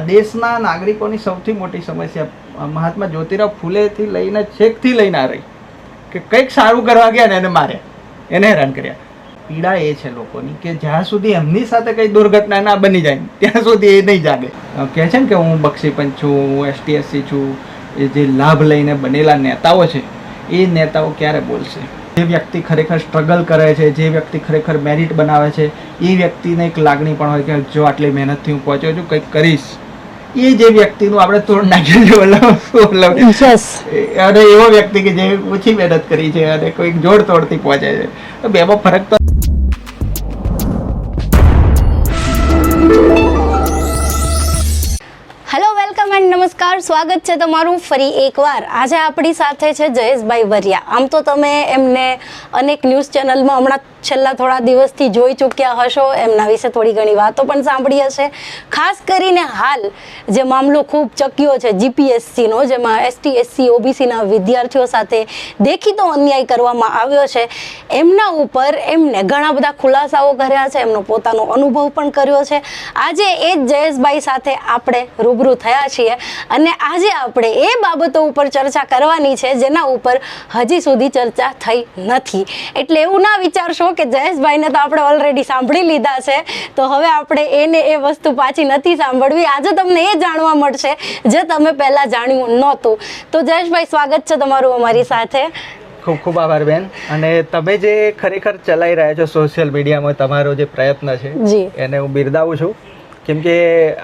આ દેશના નાગરિકોની સૌથી મોટી સમસ્યા મહાત્મા જ્યોતિરાવ ફૂલેથી લઈને છેકથી લઈને આ રહી કે કંઈક સારું કરવા ગયા ને એને માર્યા, એને હેરાન કર્યા. પીડા એ છે લોકોની કે જ્યાં સુધી એમની સાથે કંઈ દુર્ઘટના ના બની જાય ત્યાં સુધી એ નહીં જાગે. કહે છે ને કે હું બક્ષીપંચ છું, હું ST/SC છું. એ જે લાભ લઈને બનેલા નેતાઓ છે એ નેતાઓ ક્યારે બોલશે? જે વ્યક્તિ ખરેખર સ્ટ્રગલ કરે છે, જે વ્યક્તિ ખરેખર મેરિટ બનાવે છે, એ વ્યક્તિને એક લાગણી પણ હોય કે જો આટલી મહેનતથી હું પહોંચ્યો છું, કંઈક કરીશ. એ જે વ્યક્તિનું આપણે તોડ નાખીએ અને એવો વ્યક્તિ કે જે ઓછી મહેનત કરી છે અને કોઈક જોડ તોડથી પહોંચે છે, તો બેમાં ફરક તો. નમસ્કાર, સ્વાગત છે તમારું ફરી એકવાર. આજે આપણી સાથે છે જયેશભાઈ વરિયા. આમ તો તમે એમને અનેક ન્યૂઝ ચેનલમાં હમણાં છેલ્લા થોડા દિવસથી જોઈ ચૂક્યા હશો, એમના વિશે થોડી ઘણી વાતો પણ સાંભળી હશે. ખાસ કરીને હાલ જે મામલો ખૂબ ચક્યો છે GPSCનો, જેમાં ST/SC OBCના વિદ્યાર્થીઓ સાથે દેખીતો અન્યાય કરવામાં આવ્યો છે, એમના ઉપર એમને ઘણા બધા ખુલાસાઓ કર્યા છે, એમનો પોતાનો અનુભવ પણ કર્યો છે. આજે એ જ જયેશભાઈ સાથે આપણે રૂબરૂ થયા છીએ અને આજે આપણે એ બાબતો ઉપર ચર્ચા કરવાની છે જેના ઉપર હજી સુધી ચર્ચા થઈ નથી. એટલે એવું ના વિચારશો કે જયેશભાઈને તો આપણે ઓલરેડી સાંભળી લીધા છે, તો હવે આપણે એને એ વસ્તુ પાછી નથી સાંભળવી. આજે તમને એ જાણવા મળશે જે તમે પહેલા જાણ્યું નહોતું. તો જયેશભાઈ, સ્વાગત છે તમારું અમારી સાથે. ખૂબ ખૂબ આભાર બેન. અને તમે જે ખરેખર ચલાવી રહ્યા છો સોશિયલ મીડિયામાં, તમારો જે પ્રયત્ન છે એને હું બિરદાવું છું. કેમ કે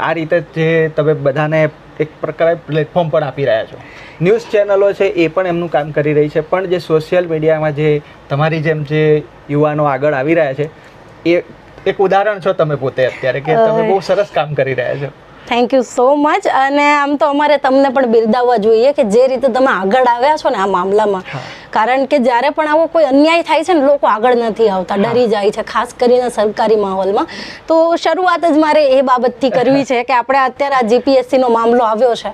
આ રીતે જે તમે બધાને એક પ્રકારે પ્લેટફોર્મ પણ આપી રહ્યા છો. ન્યૂઝ ચેનલો છે એ પણ એમનું કામ કરી રહી છે, પણ જે સોશિયલ મીડિયામાં જે તમારી જેમ જે યુવાનો આગળ આવી રહ્યા છે એ એક ઉદાહરણ છો તમે પોતે અત્યારે, કે તમે બહુ સરસ કામ કરી રહ્યા છો. Thank you so much. અને આમ તો અમારે તમને પણ બિરદાવવા જોઈએ કે જે રીતે તમે આગળ આવ્યા છો ને આ મામલામાં. કારણ કે જ્યારે પણ આવો કોઈ અન્યાય થાય છે ને, લોકો આગળ નથી આવતા, ડરી જાય છે, ખાસ કરીને સરકારી માહોલમાં. તો શરૂઆત જ મારે એ બાબતથી કરવી છે કે આપણે અત્યારે આ GPSC નો મામલો આવ્યો છે.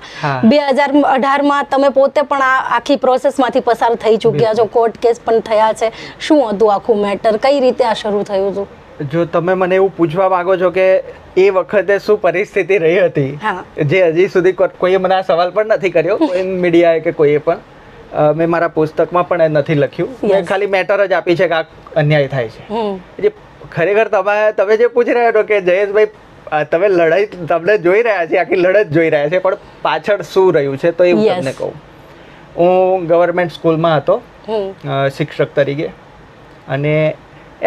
2018માં તમે પોતે પણ આ આખી પ્રોસેસમાંથી પસાર થઈ ચૂક્યા છો, કોર્ટ કેસ પણ થયા છે. શું હતું આખું મેટર? કઈ રીતે આ શરૂ થયું હતું? જો તમે મને એવું પૂછવા માંગો છો કે એ વખતે શું પરિસ્થિતિ રહી હતી, જે હજી સુધી કોઈએ મને આ સવાલ પણ નથી કર્યો, કોઈ મીડિયાએ કે કોઈએ પણ, મેં મારા પુસ્તકમાં પણ નથી લખ્યું. મેં ખાલી મેટર જ આપી છે કે આ અન્યાય થાય છે. જે ખરેખર તમે જે પૂછી રહ્યા છો કે જયેશભાઈ તમે લડાઈ તમને જોઈ રહ્યા છે, આખી લડત જોઈ રહ્યા છે, પણ પાછળ શું રહ્યું છે તો એ હું તમને કહું. હું ગવર્મેન્ટ સ્કૂલમાં હતો શિક્ષક તરીકે, અને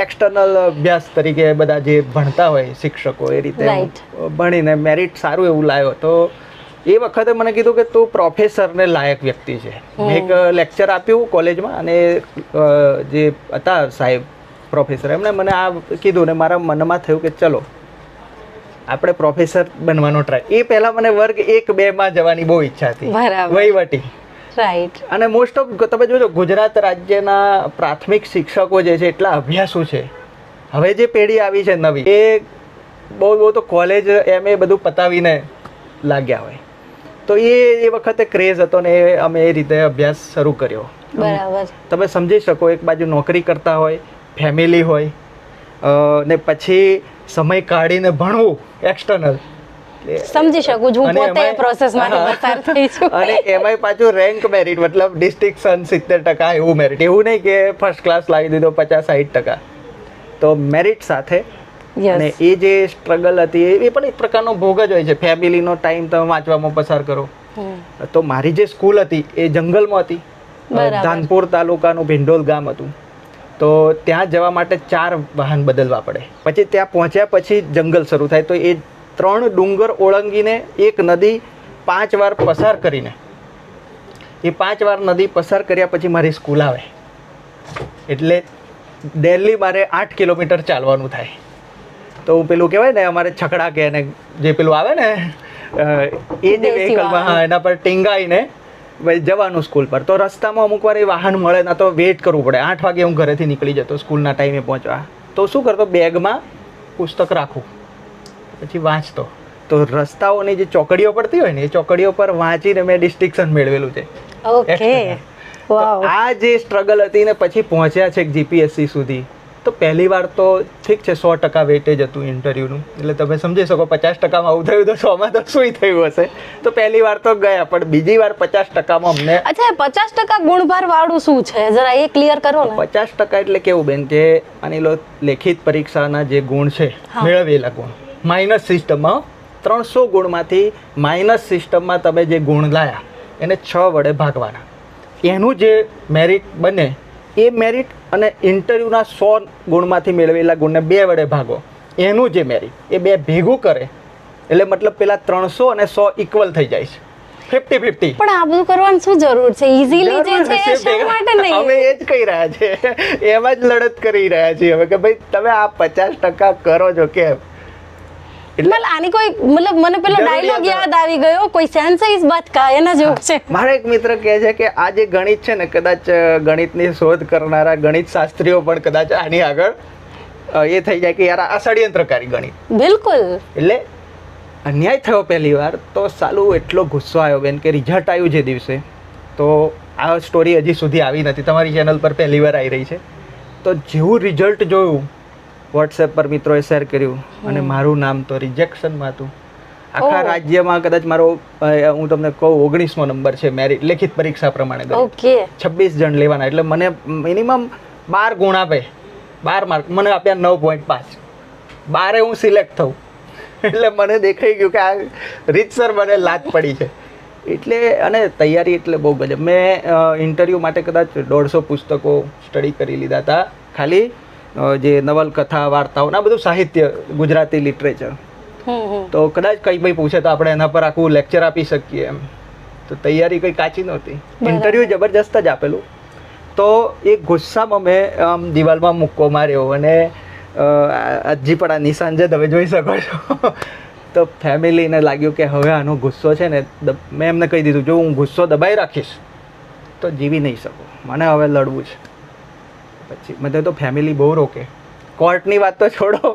એક્સટર્નલ અભ્યાસ તરીકે બધા જે ભણતા હોય શિક્ષકો એ રીતે ભણીને મેરિટ સારું એવું લાવ્યો. તો એ વખતે મને કીધું કે તું પ્રોફેસરને લાયક વ્યક્તિ છે. મેં એક લેક્ચર આપ્યું કોલેજમાં, અને જે હતા સાહેબ પ્રોફેસર, એમણે મને આ કીધું ને મારા મનમાં થયું કે ચલો આપણે પ્રોફેસર બનવાનો ટ્રાય. એ પહેલાં મને વર્ગ 1-2માં જવાની બહુ ઈચ્છા હતી, વહીવટી. અને મોસ્ટ ઓફ તમે જોજો ગુજરાત રાજ્યના પ્રાથમિક શિક્ષકો જે છે એટલા અભ્યાસુ છે. હવે જે પેઢી આવી છે નવી, એ બહુ તો કોલેજ MA બધું પતાવીને લાગ્યા હોય. તો એ વખતે ક્રેઝ હતો ને અમે એ રીતે અભ્યાસ શરૂ કર્યો. બરાબર. તમે સમજી શકો, એક બાજુ નોકરી કરતા હોય, ફેમિલી હોય, ને પછી સમય કાઢીને ભણવું એક્સટર્નલ. સમજી શકું છું, પોતે પ્રોસેસમાંથી પસાર થઈ છું. અને એમાંય પાછું રેન્ક મેરિટ, મતલબ ડિસ્ટિંક્શન 70% એવું મેરિટ. એવું નહીં કે ફર્સ્ટ ક્લાસ લાવી દીધો 50-60%. તો મેરિટ સાથે. અને એ જે સ્ટ્રગલ હતી એ પણ એક પ્રકારનો ભોગ જ હોય છે. ફેમિલીનો ટાઈમ તમે વાંચવામાં પસાર કરો. તો મારી જે સ્કૂલ હતી એ જંગલમાં હતી. ધાનપુર તાલુકાનું ભિંડોલ ગામ હતું. તો ત્યાં જવા માટે 4 વાહન બદલવા પડે. પછી ત્યાં પહોંચ્યા પછી જંગલ શરૂ થાય. તો એ 3 ડુંગર ઓળંગીને એક નદી 5 વાર પસાર કરીને, એ 5 વાર નદી પસાર કર્યા પછી મારી સ્કૂલ આવે. એટલે ડેલી મારે 8 કિલોમીટર ચાલવાનું થાય. તો પેલું કહેવાય ને અમારે છકડા કે ને જે પેલું આવે ને એ જે વ્હીકલમાં એના પર ટીંગાઈને જવાનું સ્કૂલ પર. તો રસ્તામાં અમુક વાર એ વાહન મળે ના તો વેઇટ કરવું પડે. 8 વાગે હું ઘરેથી નીકળી જતો સ્કૂલના ટાઈમે પહોંચવા. તો શું કરતો, બેગમાં પુસ્તક રાખું, પછી વાંચતો. તો રસ્તાઓની જે ચોકડીઓ પડતી હોય ને એ ચોકડીઓ પર વાંચીને મેં ડિસ્ટિંક્શન મેળવેલું છે. આ જે સ્ટ્રગલ હતી ને પછી પહોંચ્યા છે GPSC સુધી. તો પહેલી વાર તો ઠીક છે 100% વેટેજ હતું ઇન્ટરવ્યૂનું, એટલે તમે સમજી શકો 50%માં આવું થયું તો 100માં તો શું થયું હશે. તો પહેલી વાર તો ગયા, પણ બીજી વાર 50%માં અમને. અચ્છા, 50% ગુણભાર વાળું શું છે, જરા એ ક્લિયર કરો ને. 50% એટલે કેવું બેન કે આની લેખિત પરીક્ષાના જે ગુણ છે, મેળવેલા ગુણ માઇનસ સિસ્ટમમાં 300 ગુણમાંથી માઇનસ સિસ્ટમમાં તમે જે ગુણ લાયા એને 6 વડે ભાગવાના. એનું જે મેરિટ બને એ મેરિટ અને ઇન્ટરવ્યૂના 100 ગુણમાંથી મેળવેલા ગુણને 2 વડે ભાગો, એનું જે મેરિટ એ 2 ભેગું કરે એટલે મતલબ પેલા 300 અને 100 ઇક્વલ થઈ જાય છે, 50-50. પણ આ બધું કરવાની શું જરૂર છે? ઇઝીલી જે છે શા માટે નહીં? અમે એ જ કહી રહ્યા છે, એમાં જ લડત કરી રહ્યા છીએ હવે કે ભાઈ તમે આ 50% કરો છો કેમ. એટલે આની કોઈ મતલબ મને પેલો ડાયલોગ યાદ આવી ગયો, કોઈ સેન્સ ઇસ બાત કા, એના જેવું છે. મારા એક મિત્ર કહે છે કે આ જે ગણિત છે ને, કદાચ ગણિતની શોધ કરનારા ગણિત શાસ્ત્રીઓ પણ કદાચ આની આગળ એ થઈ જાય કે યાર આ ષડયંત્રકારી ગણિત. બિલકુલ. એટલે અન્યાય થયો પહેલી વાર તો સાલું એટલો ગુસ્સો આવ્યો બેન કે રિઝલ્ટ આવ્યું જે દિવસે, તો આ સ્ટોરી હજી સુધી આવી નથી, તમારી ચેનલ પર પહેલી વાર આવી રહી છે. તો જેવું રિઝલ્ટ જોયું વોટ્સએપ પર મિત્રોએ શેર કર્યું અને મારું નામ તો રિજેક્શનમાં હતું. આખા રાજ્યમાં કદાચ મારો હું તમને કહું 19મો નંબર છે મેરિટ લેખિત પરીક્ષા પ્રમાણે. ઓકે. 26 જણ લેવાના, એટલે મને મિનિમમ 12 ગુણ આપે, 12 માર્ક મને આપ્યા 9.5, 12 હું સિલેક્ટ થઉં એટલે મને દેખાઈ ગયું કે આ રીતસર મને લાત પડી છે. એટલે અને તૈયારી એટલે બહુ ગજબ. મેં ઇન્ટરવ્યૂ માટે કદાચ 150 પુસ્તકો સ્ટડી કરી લીધા હતા, ખાલી જે નવલકથા વાર્તાઓ આ બધું સાહિત્ય ગુજરાતી લિટરેચર. તો કદાચ કંઈ ભાઈ પૂછે તો આપણે એના પર આખું લેક્ચર આપી શકીએ એમ. તો તૈયારી કંઈ કાચી નહોતી, ઇન્ટરવ્યૂ જબરજસ્ત જ આપેલું. તો એ ગુસ્સામાં મેં આમ દિવાલમાં મુક્કો માર્યો અને હજી પણ આ નિશાન છે તમે જોઈ શકો છો. તો ફેમિલીને લાગ્યું કે હવે આનો ગુસ્સો છે ને, મેં એમને કહી દીધું જો હું ગુસ્સો દબાઈ રાખીશ તો જીવી નહીં શકું, મને હવે લડવું છે. પછી મને તો ફેમિલી બહુ રોકે. કોર્ટની વાત તો છોડો,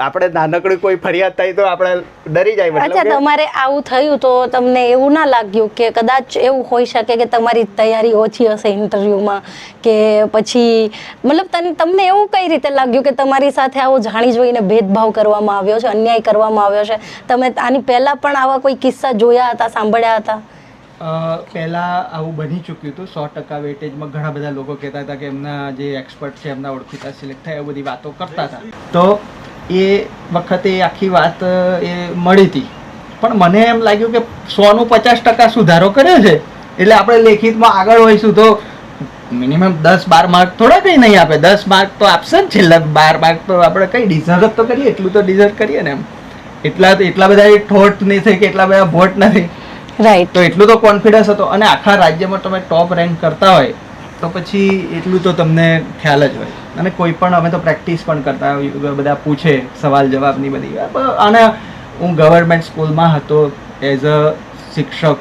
આપણે નાનકડી કોઈ ફરિયાદ થાય તો આપણે ડરી જાય. અચ્છા, તમારે આવું થયું તો તમને એવું ના લાગ્યું કે કદાચ એવું હોઈ શકે કે તમારી તૈયારી ઓછી હશે ઇન્ટરવ્યુમાં, કે પછી મતલબ તમને એવું કઈ રીતે લાગ્યું કે તમારી સાથે આવો જાણી જોઈને ભેદભાવ કરવામાં આવ્યો છે, અન્યાય કરવામાં આવ્યો છે? તમે આની પહેલા પણ આવા કોઈ કિસ્સા જોયા હતા, સાંભળ્યા હતા? પહેલાં આવું બની ચૂક્યું હતું. 100% વેટેજમાં ઘણા બધા લોકો કહેતા હતા કે એમના જે એક્સપર્ટ છે એમના ઓળખીતા સિલેક્ટ થાય, એ બધી વાતો કરતા હતા. તો એ વખતે આખી વાત એ મળી હતી, પણ મને એમ લાગ્યું કે 100નું 50% સુધારો કર્યો છે એટલે આપણે લેખિતમાં આગળ હોઈશું તો મિનિમમ 10-12 માર્ક થોડા કંઈ નહીં આપે. 10 માર્ક તો આપશે ને, છેલ્લા 12 માર્ક તો આપણે કંઈ ડિઝર્વ તો કરીએ, એટલું તો ડિઝર્વ કરીએ ને એમ. એટલા બધા ઠોઠ નહીં થઈ કે એટલા બધા વોટ નથી, રાઈટ. તો એટલું તો કોન્ફિડન્સ હતો. અને આખા રાજ્યમાં તમે ટોપ રેન્ક કરતા હોય તો પછી એટલું તો તમને ખ્યાલ જ હોય. અને કોઈ પણ અમે તો પ્રેક્ટિસ પણ કરતા હોય, બધા પૂછે સવાલ જવાબની બધી. અને હું ગવર્મેન્ટ સ્કૂલમાં હતો, એઝ અ શિક્ષક,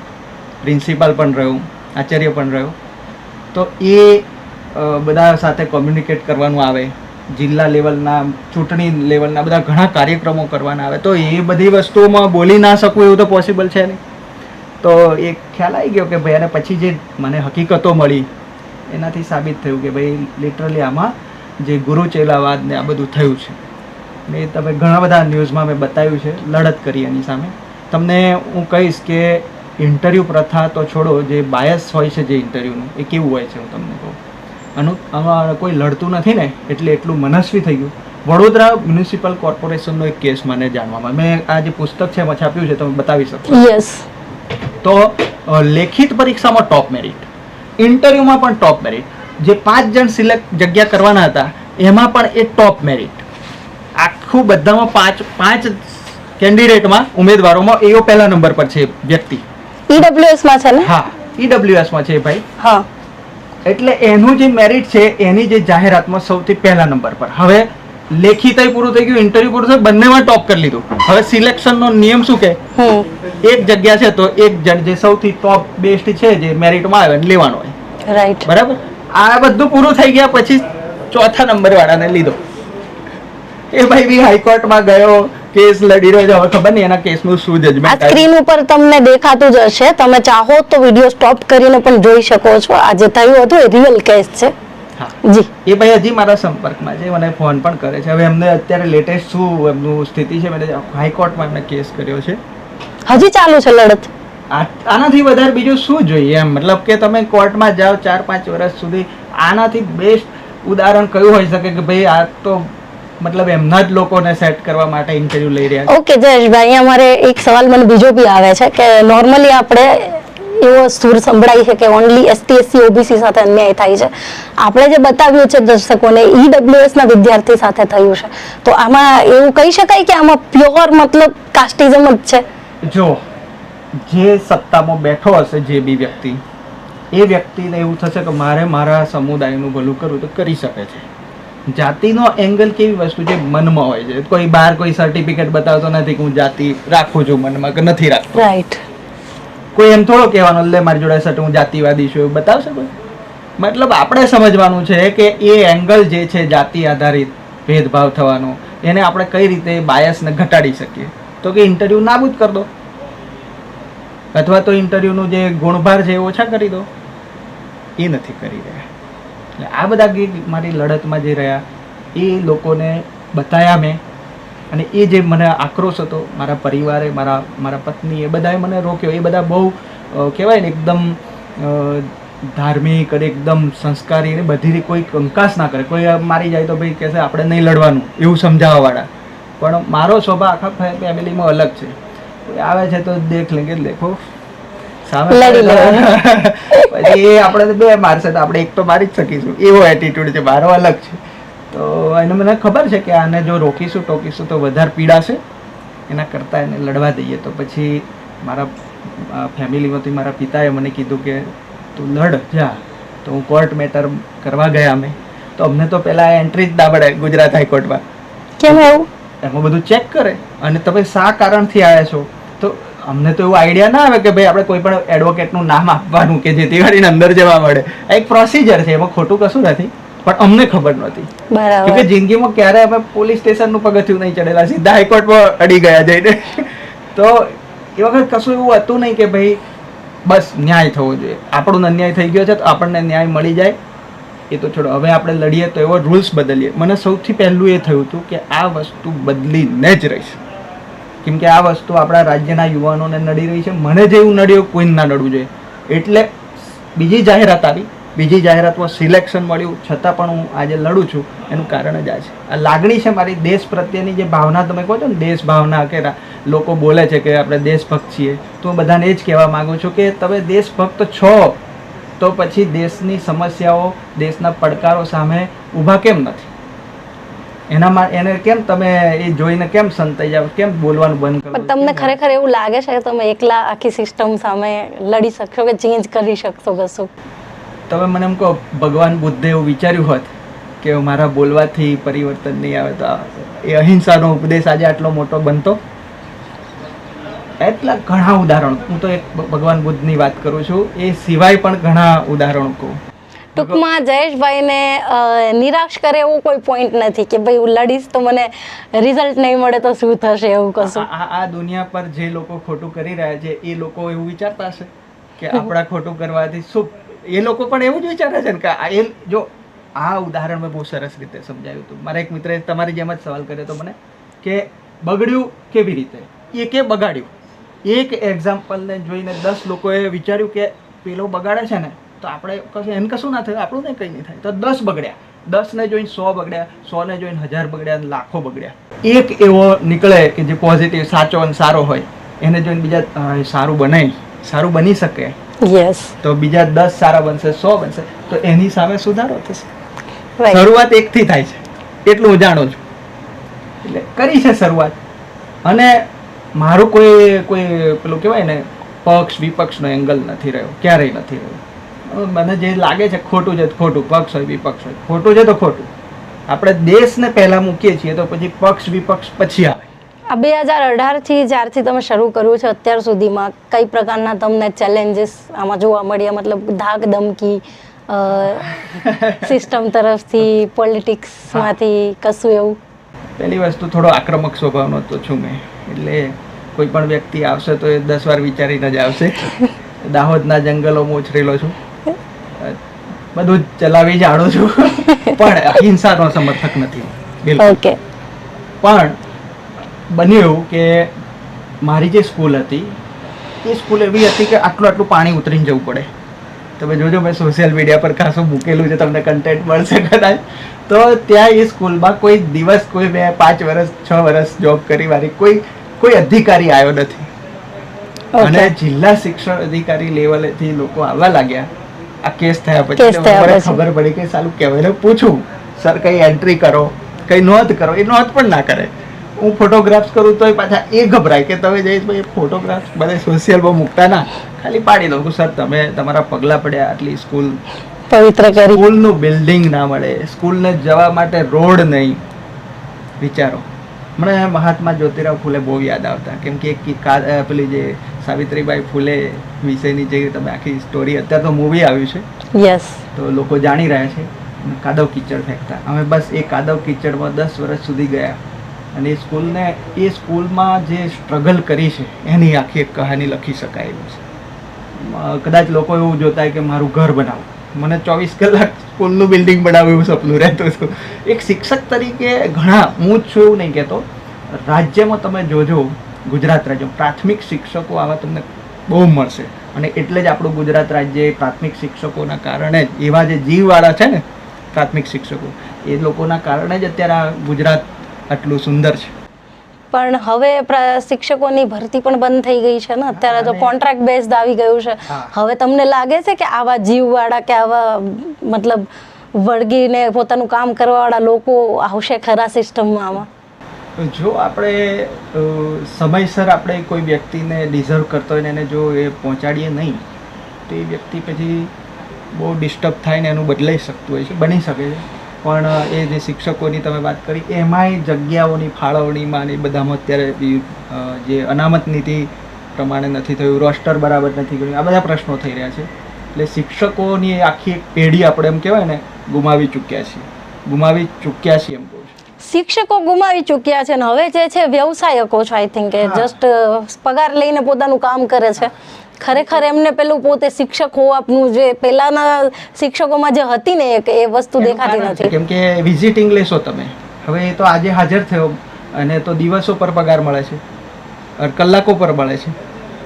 પ્રિન્સિપાલ પણ રહ્યો, આચાર્ય પણ રહ્યો. તો એ બધા સાથે કોમ્યુનિકેટ કરવાનું આવે, જિલ્લા લેવલના ચૂંટણી લેવલના બધા ઘણા કાર્યક્રમો કરવાના આવે. તો એ બધી વસ્તુઓમાં બોલી ના શકું એવું તો પોસિબલ છે નહીં. તો એક ખ્યાલ આવી ગયો કે ભાઈ, અને પછી જે મને હકીકતો મળી એનાથી સાબિત થયું કે ભાઈ લિટરલી આમાં જે ગુરુચેલાવાદ ને આ બધું થયું છે. ને તમે ઘણા બધા ન્યૂઝમાં મેં બતાવ્યું છે, લડત કરી એની સામે. તમને હું કહીશ કે ઇન્ટરવ્યૂ પ્રથા તો છોડો, જે બાયસ હોય છે જે ઇન્ટરવ્યૂનું એ કેવું હોય છે હું તમને કહું. આમાં કોઈ લડતું નથી ને એટલે એટલું મનસ્વી થઈ ગયું. વડોદરા મ્યુનિસિપલ કોર્પોરેશનનો એક કેસ મને જાણવામાં, મેં આ જે પુસ્તક છે એમાં છાપ્યું છે, તમે બતાવી શકો? યસ. તો લેખિત પરીક્ષામાં ટોપ મેરિટ, ઇન્ટરવ્યુમાં પણ ટોપ મેરિટ. જે 5 જણ સિલેક્ટ જગ્યા કરવાના હતા એમાં પણ એ ટોપ મેરિટ. આખું બધામાં 5 કેન્ડિડેટમાં ઉમેદવારોમાં એઓ પહેલા નંબર પર છે વ્યક્તિ. ઈડબ્લ્યુએસ માં છે ને? હા, ઈડબ્લ્યુએસ માં છે ભાઈ. હા. એટલે એનું જે મેરિટ છે એની જે જાહેરાતમાં સૌથી પહેલા નંબર પર. હવે લેખિતય પૂરું થઈ ગયું, ઇન્ટરવ્યુ પૂરું થયું, બંનેમાં ટોપ કરી લીધું. હવે સિલેક્શનનો નિયમ શું કે એક જગ્યા છે તો એક જણ જે સૌથી ટોપ બેસ્ટ છે જે મેરિટમાં આવે લેવાનો હોય, રાઈટ? બરાબર. આ બધું પૂરું થઈ ગયા પછી ચોથા નંબર વાળાને લીધો. એ ભાઈ બી હાઈકોર્ટમાં ગયો, કેસ લડી રહ્યો છે. હવે ખબર નહીં એના કેસનું શું જજમેન્ટ. આ સ્ક્રીન ઉપર તમને દેખાતું જ હશે, તમે ચાહો તો વિડિયો સ્ટોપ કરીને પણ જોઈ શકો છો. આ જે થયું હતું એ રિયલ કેસ છે. હા જી એ ભાઈ હજી મારા સંપર્કમાં છે, મને ફોન પણ કરે છે. હવે એમને અત્યારે લેટેસ્ટ શું એમનું સ્થિતિ છે, મેં હાઈકોર્ટમાં એમને કેસ કર્યો છે. હજી ચાલુ છે લડત? આનાથી વધારે બીજું શું જોઈએ એમ, મતલબ કે તમે કોર્ટમાં જાઓ 4-5 વર્ષ સુધી, આનાથી બેસ્ટ ઉદાહરણ કયું હોઈ શકે કે ભાઈ આ તો મતલબ એમના જ લોકોને સેટ કરવા માટે ઇન્ટરવ્યુ લઈ રહ્યા છે. ઓકે જયેશભાઈ, અહીંયા મારે એક સવાલ મને બીજો બી આવે છે કે નોર્મલી આપણે એવો સુર સંભળાય છે કે ઓનલી એસટી એસસી ઓબીસી સાથે અન્યાય થાય છે. આપણે જે બતાવ્યું છે દર્શકોને ઈડબ્લ્યુએસ ના વિદ્યાર્થી સાથે થયું છે, તો આમાં એવું કહી શકાય કે આમાં પ્યોર મતલબ કાસ્ટિઝમ જ છે? જો જે સત્તામાં બેઠો હશે જે બી વ્યક્તિ, એ વ્યક્તિને એવું થશે કે મારે મારા સમુદાયનું ભલું કરવું તો કરી શકે છે. જાતિનો એંગલ કેવી વસ્તુ છે, મનમાં હોય છે. કોઈ બહાર કોઈ સર્ટિફિકેટ બતાવતો નથી કે હું જાતિ રાખું છું મનમાં કે નથી રાખતો. રાઈટ. કોઈ એમ થોડો કહેવાનો લે મારી જોડે સટ હું જાતિવાદી છું એવું બતાવશે કોઈ? મતલબ આપણે સમજવાનું છે કે એ એંગલ જે છે જાતિ આધારિત ભેદભાવ થવાનો, એને આપણે કઈ રીતે બાયસને ઘટાડી શકીએ. તો કે ઇન્ટરવ્યુ નાબૂદ કરી દો, અથવા તો ઇન્ટરવ્યુનું જે ગુણભાર છે એ ઓછા કરી દો. એ નથી કરી રહ્યા. એટલે આ બધા ગીત મારી લડતમાં જે રહ્યા એ લોકોને બતાવ્યા મેં, અને એ જે મને આક્રોશ હતો મારા પરિવારે, મારા પત્ની, એ બધાએ મને રોક્યો. એ બધા બહુ કહેવાય ને એકદમ ધાર્મિક અને એકદમ સંસ્કારી અને બધી કોઈ કંકાસ ના કરે. કોઈ મારી જાય તો ભાઈ કહેશે આપણે નહીં લડવાનું એવું સમજાવવાવાળા. પણ મારો સ્વભાવ આખા ફેમિલીમાં અલગ છે. કોઈ આવે છે તો દેખ લેંગે દેખો સામે પછી એ આપણે બે મારશે તો આપણે એક તો મારી જ શકીશું, એવો એટીટ્યુડ છે મારો, અલગ છે. તો એને મને ખબર છે કે આને જો રોકીશું ટોકીશું તો વધારે પીડાશે, એના કરતાં એને લડવા દઈએ. તો પછી મારા ફેમિલીમાંથી મારા પિતાએ મને કીધું કે તું લડ જા. તો હું કોર્ટ મેટર કરવા ગયા અમે, તો અમને તો પહેલાં એન્ટ્રી જ ના પડે ગુજરાત હાઈકોર્ટમાં. કેમ એવું? એમાં બધું ચેક કરે અને તમે શા કારણથી આવ્યા છો. તો અમને તો એવું આઈડિયા ના આવે કે ભાઈ આપણે કોઈ પણ એડવોકેટનું નામ આપવાનું કે જેથી કરીને અંદર જવા મળે. આ એક પ્રોસિજર છે, એમાં ખોટું કશું નથી, પણ અમને ખબર નહોતી. કે જિંદગીમાં ક્યારે અમે પોલીસ સ્ટેશનનું પગથિયું નહીં ચડેલા, સીધા હાઈકોર્ટમાં અડી ગયા જઈને. તો એ વખત કશું એવું હતું નહીં કે ભાઈ બસ ન્યાય થવો જોઈએ, આપણો અન્યાય થઈ ગયો છે તો આપણને ન્યાય મળી જાય. એ તો છોડો, હવે આપણે લડીએ તો એવો રૂલ્સ બદલીએ. મને સૌથી પહેલું એ થયું હતું કે આ વસ્તુ બદલીને જ રહીશ, કેમ કે આ વસ્તુ આપણા રાજ્યના યુવાનોને નડી રહી છે. મને જેવું નડ્યું કોઈને ના નડવું જોઈએ. એટલે બીજી જાહેરાત આવી, બીજી જાહેરાતમાં સિલેક્શન મળ્યું, છતાં પણ હું આજે લડું છું. એનું કારણ જ આ છે, આ લાગણી છે મારી દેશ પ્રત્યેની જે ભાવના. તમે કહો છો ને દેશ ભાવના, કે લોકો બોલે છે કે આપણે દેશભક્ત છીએ, તો હું બધાને એ જ કહેવા માગું છું કે તમે દેશભક્ત છો તો પછી દેશની સમસ્યાઓ, દેશના પડકારો સામે ઊભા કેમ નથી? એને કેમ તમે એ જોઈને કેમ સંતાઈ જાવ, કેમ બોલવાનું બંધ કરો? પણ તમને ખરેખર એવું લાગે છે કે તમે એકલા આખી સિસ્ટમ સામે લડી શકશો કે ચેન્જ કરી શકશો કશું? તમે મને એમ કહો ભગવાન બુદ્ધે એવું વિચાર્યું હોત કે મારા બોલવાથી પરિવર્તન નહીં આવે તો એ અહિંસાનો ઉપદેશ આજે આટલો મોટો બનતો? એટલા ઘણા ઉદાહરણો, હું તો એક ભગવાન બુદ્ધની વાત કરું છું, એ સિવાય પણ ઘણા ઉદાહરણો કહું. ટૂંકમાં જયેશભાઈને નિરાશ કરે એવો કોઈ પોઈન્ટ નથી કે ભાઈ હું લડીશ તો મને રિઝલ્ટ નહીં મળે તો શું થશે, એવું કશું? આ દુનિયા પર જે લોકો ખોટું કરી રહ્યા છે એ લોકો એવું વિચારતા હશે કે આપણા ખોટું કરવાથી શું? એ લોકો પણ એવું જ વિચારે છે ને કે એ જો આ ઉદાહરણ મેં બહુ સરસ રીતે સમજાવ્યું હતું. મારા એક મિત્રએ તમારી જેમ જ સવાલ કર્યો હતો મને કે બગડ્યું કેવી રીતે, એ કે બગાડ્યું. એક એક્ઝામ્પલને જોઈને 10 લોકોએ વિચાર્યું કે પેલો બગાડે છે ને તો આપણે કશું એને કશું ના થયું, આપણું ને કંઈ નહીં થાય. તો 10 બગડ્યા, 10ને જોઈને 100 બગડ્યા, 100ને જોઈને 1000 બગડ્યા, લાખો બગડ્યા. એક એવો નીકળે કે જે પોઝિટિવ, સાચો અને સારો હોય, એને જોઈને બીજા સારું બને, સારું બની શકે, તો બીજા 10 સારા બનશે, 100 બનશે, તો એની સામે સુધારો થશે. શરૂઆત એકથી થાય છે, એટલું હું જાણું છું. એટલે કરી છે શરૂઆત. અને મારું કોઈ પેલું કહેવાય ને પક્ષ વિપક્ષનો એંગલ નથી રહ્યો, ક્યારેય નથી રહ્યો. મને જે લાગે છે ખોટું છે ખોટું, પક્ષ હોય વિપક્ષ હોય, ખોટું છે તો ખોટું. આપણે દેશને પહેલા મૂકીએ છીએ તો પછી પક્ષ વિપક્ષ પછી આવે. આ 2018 થી જ્યારથી તમે શરૂ કર્યું છે અત્યાર સુધીમાં કઈ પ્રકારના તમને ચેલેન્જીસ આમાં જોવા મળ્યા? મતલબ ધાક ધમકી સિસ્ટમ તરફથી, પોલિટિક્સમાંથી કશું એવું? પહેલી વસ્તુ થોડો આક્રમક સ્વભાવનો તો છું મેં, એટલે કોઈ પણ વ્યક્તિ આવશે તો એ 10 વાર વિચારીને જ આવશે. દાહોદના જંગલોમાં ઉછરેલો છું, બધું જ ચલાવી જાણું છું પણ હિંસાનો સમર્થક નથી બિલકુલ. ઓકે. પણ બન્યું એવું કે મારી જે સ્કૂલ હતી એ સ્કૂલ એવી હતી કે આટલું પાણી ઉતરીને જવું પડે. તમે જોજો મેં સોશિયલ મીડિયા પર ખાસું મૂકેલું છે, તમને કન્ટેન્ટ મળશે કદાચ. તો ત્યાં એ સ્કૂલમાં કોઈ દિવસ કોઈ મેં 5 વર્ષ 6 વર્ષ જોબ કરી મારી કોઈ અધિકારી આવ્યો નથી. અને જિલ્લા શિક્ષણ અધિકારી લેવલેથી લોકો આવવા લાગ્યા આ કેસ થયા પછી મને ખબર પડી કે સાલું કહેવાય પૂછું સર કઈ એન્ટ્રી કરો, કઈ નોંધ કરો. એ નોંધ પણ ના કરે. હું ફોટોગ્રાફ્સ કરું તો પાછા એ ગભરાય કે તમે જયેશભાઈ ફોટોગ્રાફ્સ બધા સોશિયલમાં મૂકતા ના, ખાલી પાડી દઉં કે સર તમે તમારા પગલા પડ્યા, આટલી સ્કૂલ પવિત્ર કરી, સ્કૂલનું બિલ્ડિંગ ના મળે, સ્કૂલને જવા માટે રોડ નહીં. વિચારો. મને મહાત્મા જ્યોતિરાવ ફૂલે બહુ યાદ આવતા, કેમ કે એક પેલી જે સાવિત્રીબાઈ ફૂલે વિષયની જે તમે આખી સ્ટોરી, અત્યારે તો મૂવી આવ્યું છે, યસ, તો લોકો જાણી રહ્યા છે. કાદવ કીચડ ફેંકતા, અમે બસ એ કાદવ કીચડમાં 10 વર્ષ સુધી ગયા. અને એ સ્કૂલમાં જે સ્ટ્રગલ કરી છે એની આખી એક કહાની લખી શકાય એવું છે. કદાચ લોકો એવું જોતા કે મારું ઘર બનાવું, મને 24 કલાક સ્કૂલનું બિલ્ડિંગ બનાવવું એવું સપનું રહેતું હતું. એક શિક્ષક તરીકે ઘણા, હું જ છું એવું નહીં કહેતો, રાજ્યમાં તમે જોજો, ગુજરાત રાજ્ય પ્રાથમિક શિક્ષકો આવા તમને બહુ મળશે. અને એટલે જ આપણું ગુજરાત રાજ્ય પ્રાથમિક શિક્ષકોના કારણે જ, એવા જે જીવવાળા છે ને પ્રાથમિક શિક્ષકો, એ લોકોના કારણે જ અત્યારે આ ગુજરાત આટલું સુંદર છે. પણ હવે શિક્ષકોની ભરતી પણ બંધ થઈ ગઈ છે ને અત્યારે, તો કોન્ટ્રાક્ટ બેઝડ આવી ગયું છે. હવે તમને લાગે છે કે આવા જીવવાળા કે આવા મતલબ વળગીને પોતાનું કામ કરવાવાળા લોકો આવશે ખરા સિસ્ટમમાં? આમાં જો આપણે સમયસર આપણે કોઈ વ્યક્તિને ડિઝર્વ કરતો હોય ને એને જો એ પહોંચાડીએ નહીં તો એ વ્યક્તિ પછી બહુ ડિસ્ટર્બ થાય ને એનું બદલાઈ શકતું હોય છે, બની શકે છે. પણ એ જે શિક્ષકોની તમે વાત કરી એમાંય જગ્યાઓની ફાળવણીમાં ને બધામાં અત્યારે જે અનામત નીતિ પ્રમાણે નથી થયું, રોસ્ટર બરાબર નથી કર્યું, આ બધા પ્રશ્નો થઈ રહ્યા છે. એટલે શિક્ષકોની આખી એક પેઢી આપણે એમ કહેવાય ને ગુમાવી ચૂક્યા છીએ એમ કહું છું. શિક્ષકો ગુમાવી ચૂક્યા છે ને હવે જે છે વ્યવસાયકો છે, આઈ થિંક જસ્ટ પગાર લઈને પોતાનું કામ કરે છે. ખરેખર એમને પેલું પોતે શિક્ષક હોવાનું જે પહેલાના શિક્ષકોમાં જે હતી ને એ વસ્તુ દેખાતી નથી. કેમ કે વિઝિટિંગ લેશો તમે, હવે એ તો આજે હાજર થયો અને તો દિવસો પર પગાર મળે છે, કલાકો પર મળે છે,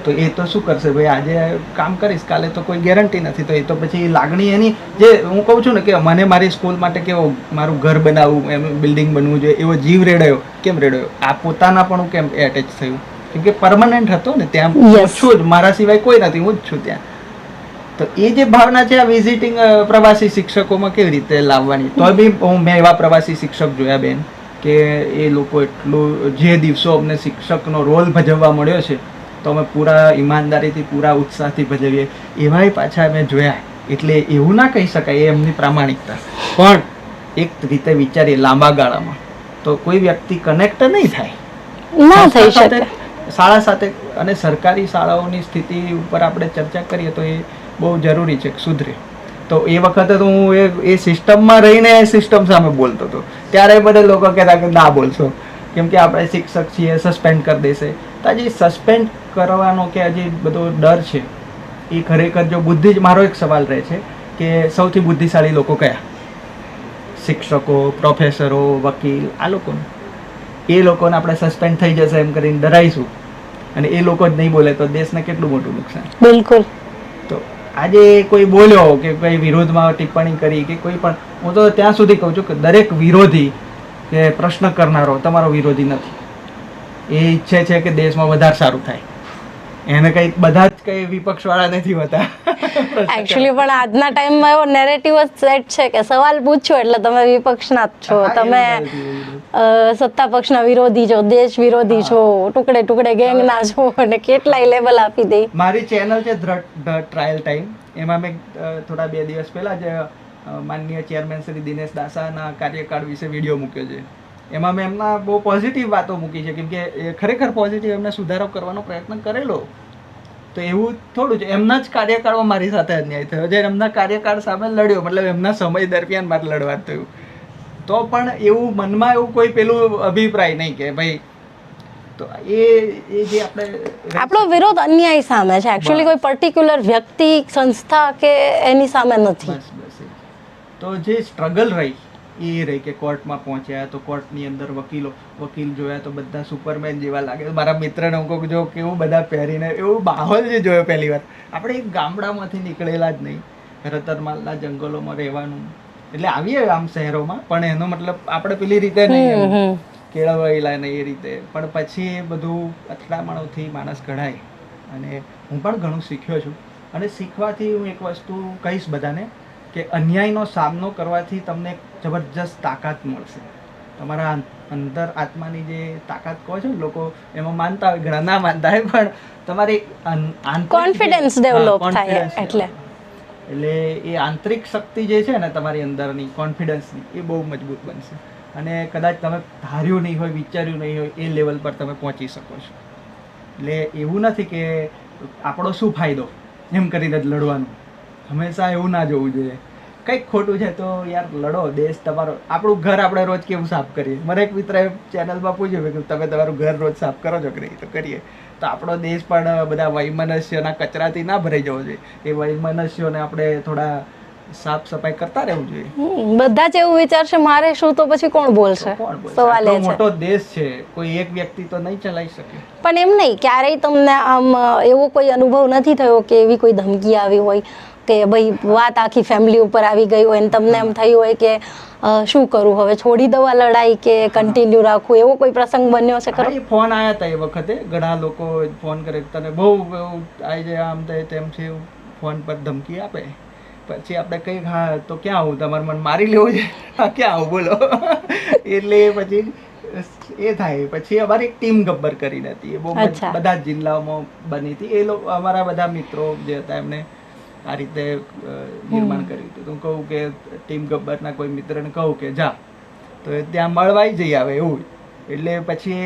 તો એ તો શું કરશે ભાઈ, આજે કામ કરીશ કાલે તો કોઈ ગેરંટી નથી. તો એ તો પછી લાગણી એની, જે હું કહું છું ને કે મને મારી સ્કૂલ માટે કેવો મારું ઘર બનાવવું, એનું બિલ્ડિંગ બનવું જોઈએ, એવો જીવ રેડાયો. કેમ રેડાયો? આ પોતાના પણ કેમ એટેચ થયું, કેમ કે પરમનન્ટ હતો ને ત્યાં, હું છું જ, મારા સિવાય કોઈ નથી, હું જ છું ત્યાં. તો એ જે ભાવના છે આ વિઝિટિંગ પ્રવાસી શિક્ષકોમાં કેવી રીતે લાવવાની? તો બી મેં એવા પ્રવાસી શિક્ષક જોયા બેન કે એ લોકો એટલું, જે દિવસો અમને શિક્ષકનો રોલ ભજવવા મળ્યો છે તો અમે પૂરા ઈમાનદારીથી પૂરા ઉત્સાહથી ભજવીએ, એવાય પાછા મેં જોયા. એટલે એવું ના કહી શકાય એ એમની પ્રામાણિકતા, પણ એક રીતે વિચારીએ લાંબા ગાળામાં તો કોઈ વ્યક્તિ કનેક્ટ નહીં થાય, ના થઈ શકે શાળા સાથે. અને સરકારી શાળાઓની સ્થિતિ ઉપર આપણે ચર્ચા કરીએ તો એ બહુ જરૂરી છે કે સુધરે. તો એ વખતે તો હું એ સિસ્ટમમાં રહીને એ સિસ્ટમ સામે બોલતો હતો, ત્યારે બધા લોકો કહેતા કે ના બોલશો કેમ કે આપણે શિક્ષક છીએ, સસ્પેન્ડ કરી દેશે. તો આજે સસ્પેન્ડ કરવાનો કે આજે બધો ડર છે એ ખરેખર જો બુદ્ધિ જ, મારો એક સવાલ રહે છે કે સૌથી બુદ્ધિશાળી લોકો કયા? શિક્ષકો, પ્રોફેસરો, વકીલ, આ લોકોને. એ લોકોને આપણે સસ્પેન્ડ થઈ જશે એમ કરીને ડરાઈશું અને એ લોકો જ નહીં બોલે તો દેશને કેટલું મોટું નુકસાન. બિલકુલ. તો આજે કોઈ બોલ્યો કે કોઈ વિરોધમાં ટિપ્પણી કરી કે કોઈ પણ, હું તો ત્યાં સુધી કહું છું કે દરેક વિરોધી કે પ્રશ્ન કરનારો તમારો વિરોધી નથી. એ ઈચ્છે છે કે દેશમાં વધારે સારું થાય. એને કઈ બધા જ કઈ વિપક્ષ વાળા નથી હોતા એકચ્યુઅલી. પણ આજના ટાઈમમાં એવો નેરેટિવ જ સેટ છે કે સવાલ પૂછ્યો એટલે તમે વિપક્ષના જ છો, તમે સત્તા પક્ષના વિરોધી છો, દેશ વિરોધી છો, ટુકડે ટુકડે ગેંગના છો, અને કેટલાય લેબલ આપી દે. મારી ચેનલ છે ધ ટ્રાયલ ટાઈમ, એમાં મેં થોડા 2 દિવસ પહેલા જ માનનીય ચેરમેન શ્રી દિનેશ દાસાના કાર્યકાળ વિશે વિડીયો મૂક્યો છે. એમાં મેં એમના બહુ પોઝિટિવ વાતો મૂકી છે, કેમ કે ખરેખર પોઝિટિવ એમને સુધારો કરવાનો પ્રયત્ન કરેલો. તો એવું થોડું છે, એમના જ કાર્યકાળમાં મારી સાથે અન્યાય થયો છે, એમના કાર્યકાળ સામે લડ્યો, મતલબ એમના સમય દરમિયાન મારે લડવા થયું. તો પણ એવું મનમાં એવું કોઈ પેલું અભિપ્રાય નહીં કે ભાઈ, તો એ જે આપણો વિરોધ અન્યાય સામે છે, એકચ્યુઅલી કોઈ પર્ટિક્યુલર વ્યક્તિ, સંસ્થા કે એની સામે નથી. તો જે સ્ટ્રગલ રહી એ રહી કે કોર્ટમાં પહોંચ્યા તો કોર્ટની અંદર વકીલ જોયા તો બધા સુપરમેન જેવા લાગે. મારા મિત્રને હું કહું જો કેવું બધા પહેરીને એવું માહોલ જે જોયો પહેલી વાર. આપણે એક ગામડામાંથી નીકળેલા જ નહીં, રતનમાલના જંગલોમાં રહેવાનું, એટલે આવીએ આમ શહેરોમાં પણ એનો મતલબ આપણે પેલી રીતે નહીં કેળવાયેલા નહીં એ રીતે, પણ પછી એ બધું અથડામણોથી માણસ ઘડાય. અને હું પણ ઘણું શીખ્યો છું, અને શીખવાથી હું એક વસ્તુ કહીશ બધાને કે અન્યાયનો સામનો કરવાથી તમને જબરજસ્ત તાકાત મળશે. તમારા અંદર આત્માની જે તાકાત કહો છો લોકો એમાં માનતા હોય, ઘણા ના માનતા હોય, પણ તમારી કોન્ફિડન્સ ડેવલપ થાય એટલે એ આંતરિક શક્તિ જે છે ને તમારી અંદરની કોન્ફિડન્સની એ બહુ મજબૂત બનશે. અને કદાચ તમે ધાર્યું નહીં હોય, વિચાર્યું નહીં હોય એ લેવલ પર તમે પહોંચી શકો છો. એટલે એવું નથી કે આપણો શું ફાયદો એમ કરીને જ લડવાનું, હંમેશા એવું ના જોવું જોઈએ. કંઈક ખોટું છે તો યાર લડો, દેશ તમારો. આપણું ઘર આપણે રોજ કેવું સાફ કરીએ, મને એક મિત્રએ ચેનલમાં પૂછ્યું કે તમે તમારું ઘર રોજ સાફ કરો છો કે નહીં, તો કરીએ. તો આપણો દેશ પણ બધા વૈમનસ્યના કચરાથી ના ભરાઈ જવો જોઈએ. એ વૈમનસ્યોને આપણે થોડા સાફ સફાઈ કરતા રહેવું જોઈએ. બધા જ એવું વિચારશે મારે શું, તો પછી કોણ બોલશે? સવાલ એ છે. મોટો દેશ છે, કોઈ એક વ્યક્તિ તો નહીં ચલાવી શકે. પણ એમ નહીં, ક્યારેય તમને આમ એવો કોઈ અનુભવ નથી થયો કે એવી કોઈ ધમકી આવી હોય કે ભાઈ વાત આખી ફેમિલી ઉપર આવી ગઈ હોય અને તમને એમ થયું હોય કે શું કરું હવે, છોડી દવા લડાઈ કે કન્ટિન્યુ રાખવું, એવો કોઈ પ્રસંગ બન્યો છે ખરો? ફોન આવ્યા હતા એ વખતે, ઘણા લોકો ફોન કરે તને બહુ આવી જાય આમ થાય તેમ છે, ફોન પર ધમકી આપે. પછી આપણે કઈ હા તો ક્યાં આવું, તમારે મને મારી લેવું છે, ક્યાં આવું બોલો. એટલે પછી એ થાય. પછી અમારી એક ટીમ ગબ્બર કરીને હતી, એ બહુ બધા જ જિલ્લાઓમાં બની હતી. એ લોકો અમારા બધા મિત્રો જે હતા એમને આ રીતે નિર્માણ કર્યું હતું. તો હું કહું કે ટીમ ગબ્બરના કોઈ મિત્રને કહું કે જા, તો ત્યાં મળવાઈ જઈ આવે એવું. એટલે પછી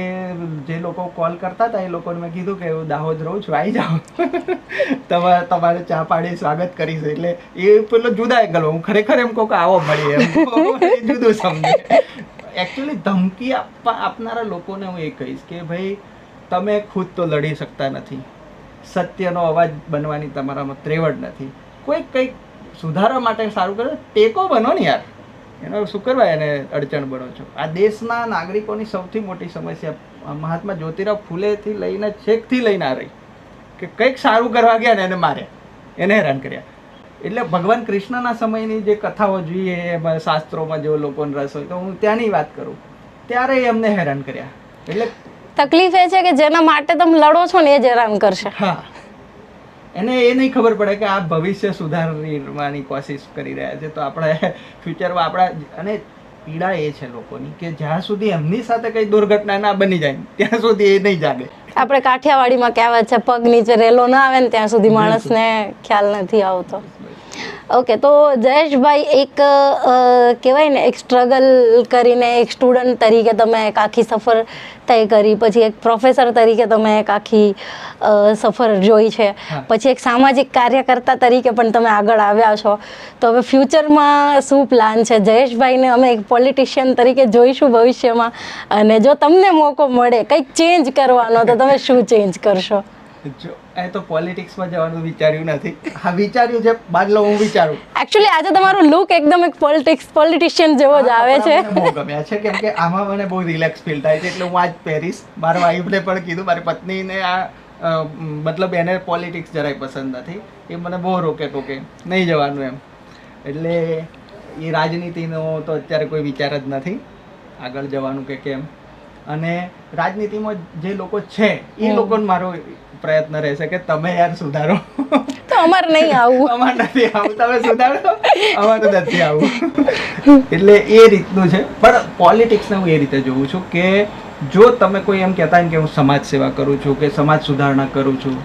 જે લોકો કોલ કરતા હતા એ લોકોને મેં કીધું કે હું દાહોદ રહું છું, આવી જાઓ, તમારે ચા પાડી સ્વાગત કરીશ. એટલે એ પેલો જુદા એંગલ, હું ખરેખર એમ કહું કે આવો મળીએ એમ, જુદું સમજે. એકચ્યુઅલી ધમકી આપનારા લોકોને હું એ કહીશ કે ભાઈ તમે ખુદ તો લડી શકતા નથી, સત્યનો અવાજ બનવાની તમારામાં ત્રેવડ નથી, કોઈ કંઈક સુધારવા માટે સારું કરે ટેકો બનો ને યાર, એનો શું કરવા એને અડચણ બનો છો. આ દેશના નાગરિકોની સૌથી મોટી સમસ્યા મહાત્મા જ્યોતિરાવ ફૂલેથી લઈને છેકથી લઈને આ રહી કે કંઈક સારું કરવા ગયા ને એને માર્યા, એને હેરાન કર્યા. એટલે ભગવાન કૃષ્ણના સમયની જે કથાઓ જોઈએ એમાં શાસ્ત્રોમાં જો લોકોને રસ હોય તો હું ત્યાંની વાત કરું, ત્યારે એમને હેરાન કર્યા. એટલે તકલીફ એ છે કે જેના માટે તમે લડો છો ને એ જ હેરાન કરશે. હા, એને એ નહીં ખબર પડે કે આ ભવિષ્ય સુધારવાની કોશિશ કરી રહ્યા છે. તો આપણે ફ્યુચરમાં આપણા, અને પીડા એ છે લોકોની કે જ્યાં સુધી એમની સાથે કઈ દુર્ઘટના ના બની જાય ત્યાં સુધી એ નહીં જાગે. આપણે કાઠિયાવાડીમાં કહેવત છે, પગ નીચે રેલો ના આવે ને ત્યાં સુધી માણસને ખ્યાલ નથી આવતો. ઓકે, તો જયેશભાઈ, એક કહેવાય ને એક સ્ટ્રગલ કરીને એક સ્ટુડન્ટ તરીકે તમે એક આખી સફર તય કરી, પછી એક પ્રોફેસર તરીકે તમે એક આખી સફર જોઈ છે, પછી એક સામાજિક કાર્યકર્તા તરીકે પણ તમે આગળ આવ્યા છો. તો હવે ફ્યુચરમાં શું પ્લાન છે? જયેશભાઈને અમે એક પોલિટિશિયન તરીકે જોઈશું ભવિષ્યમાં, અને જો તમને મોકો મળે કંઈક ચેન્જ કરવાનો તો તમે શું ચેન્જ કરશો? જો એ તો પોલિટિક્સમાં જવાનું વિચાર્યું નથી. હા, વિચાર્યું છે, બાદલો હું વિચારું. એકચ્યુઅલી આજે તમારું લુક એકદમ એક પોલિટિશિયન જેવો જ આવે છે. બહુ ગમ્યા છે કેમ કે આમાં મને બહુ રિલેક્સ ફીલ થાય છે, એટલે હું આજ પહેરીશ. મારા વાઈફને પણ કીધું, મારી પત્નીને આ મતલબ એને પોલિટિક્સ જરાય પસંદ નથી, એ મને બહુ રોકે ટોકે નહીં જવાનું એમ. એટલે એ રાજનીતિનો તો અત્યારે કોઈ વિચાર જ નથી આગળ જવાનું કે કેમ. અને રાજનીતિમાં જે લોકો છે એ લોકોને મારો પ્રયત્ન રહેશે કે તમે યાર સુધારો. તો અમારે નહીં આવું, અમારે નથી આવું, તમે સુધારો, અમારે નથી આવું. એટલે એ રીતનું છે. પણ પોલિટિક્સને હું એ રીતે જોઉં છું કે જો તમે કોઈ એમ કહેતા કે હું સમાજ સેવા કરું છું કે સમાજ સુધારણા કરું છું,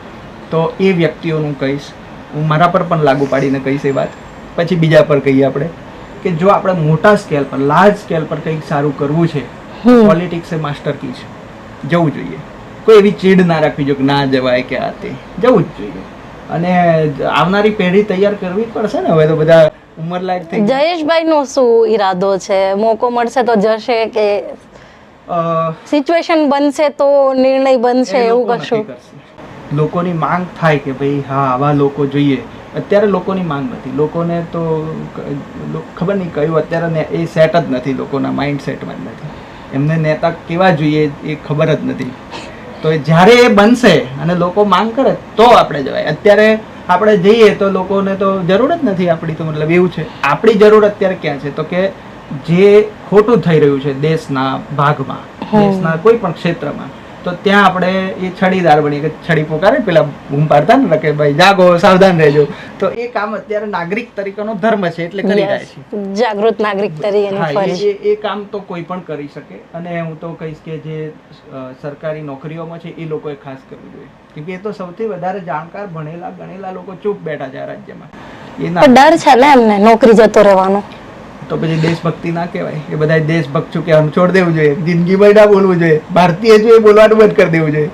તો એ વ્યક્તિઓનું કહીશ, હું મારા પર પણ લાગુ પાડીને કહીશ એ વાત, પછી બીજા પર કહીએ આપણે કે જો આપણે મોટા સ્કેલ પર, લાર્જ સ્કેલ પર કંઈક સારું કરવું છે, પોલિટિક્સ એ માસ્ટર કી છે, જવું જોઈએ. કોઈ એવી ચીડ ના રાખવી જોઈએ કે ના જવાય કે આ તે, જવું જ જોઈએ. અને આવનારી પેઢી તૈયાર કરવી પડશે ને, હવે તો બધા ઉંમરલાયક થઈ. જયેશભાઈનો શું ઈરાદો છે? મોકો મળશે તો જશે કે સિચ્યુએશન બનશે તો નિર્ણય બનશે એવું કશું? લોકોની માંગ થાય કે ભાઈ હા આવા લોકો જોઈએ, અત્યારે લોકોની માંગ નથી, લોકોને તો ખબર નહીં કયું અત્યારે એ સેટ જ નથી, લોકોના માઇન્ડ સેટમાં જ નથી. એમને નેતા કેવા જોઈએ એ ખબર જ નથી. તો જ્યારે એ બનશે અને લોકો માંગ કરે તો આપણે જવાય. અત્યારે આપણે જઈએ તો લોકોને તો જરૂર જ નથી આપણી, તો મતલબ એવું છે. આપણી જરૂર અત્યારે ક્યાં છે? તો કે જે ખોટું થઈ રહ્યું છે દેશના ભાગમાં, દેશના કોઈ પણ ક્ષેત્રમાં, તો ત્યાં આપણે એ છડીદાર બની કે છડી પોકારે પેલા બૂમ પાડતા ને કે ભાઈ જાગો, સાવધાન રહેજો. તો એ કામ અત્યારે નાગરિક તરીકેનો ધર્મ છે એટલે કરી રહ્યા છે. જાગૃત નાગરિક તરીકે એ કામ તો કોઈ પણ કરી શકે. અને હું તો કહીશ કે જે સરકારી નોકરીઓમાં છે એ લોકોએ ખાસ કરવું જોઈએ, કેમ કે એ તો સૌથી વધારે જાણકાર ભણેલા ગણેલા લોકો ચૂપ બેઠા છે આ રાજ્યમાં. એ ડર છે ને એમને નોકરી જતો રહેવાનો. તો પછી દેશભક્તિ ના કહેવાય. એ બધા દેશભક્ત છું કે આમ છોડ દેવું જોઈએ, જિંદગીભર ના બોલવું જોઈએ, ભારતીય છું એ બોલવાનું બંધ કરી દેવું જોઈએ.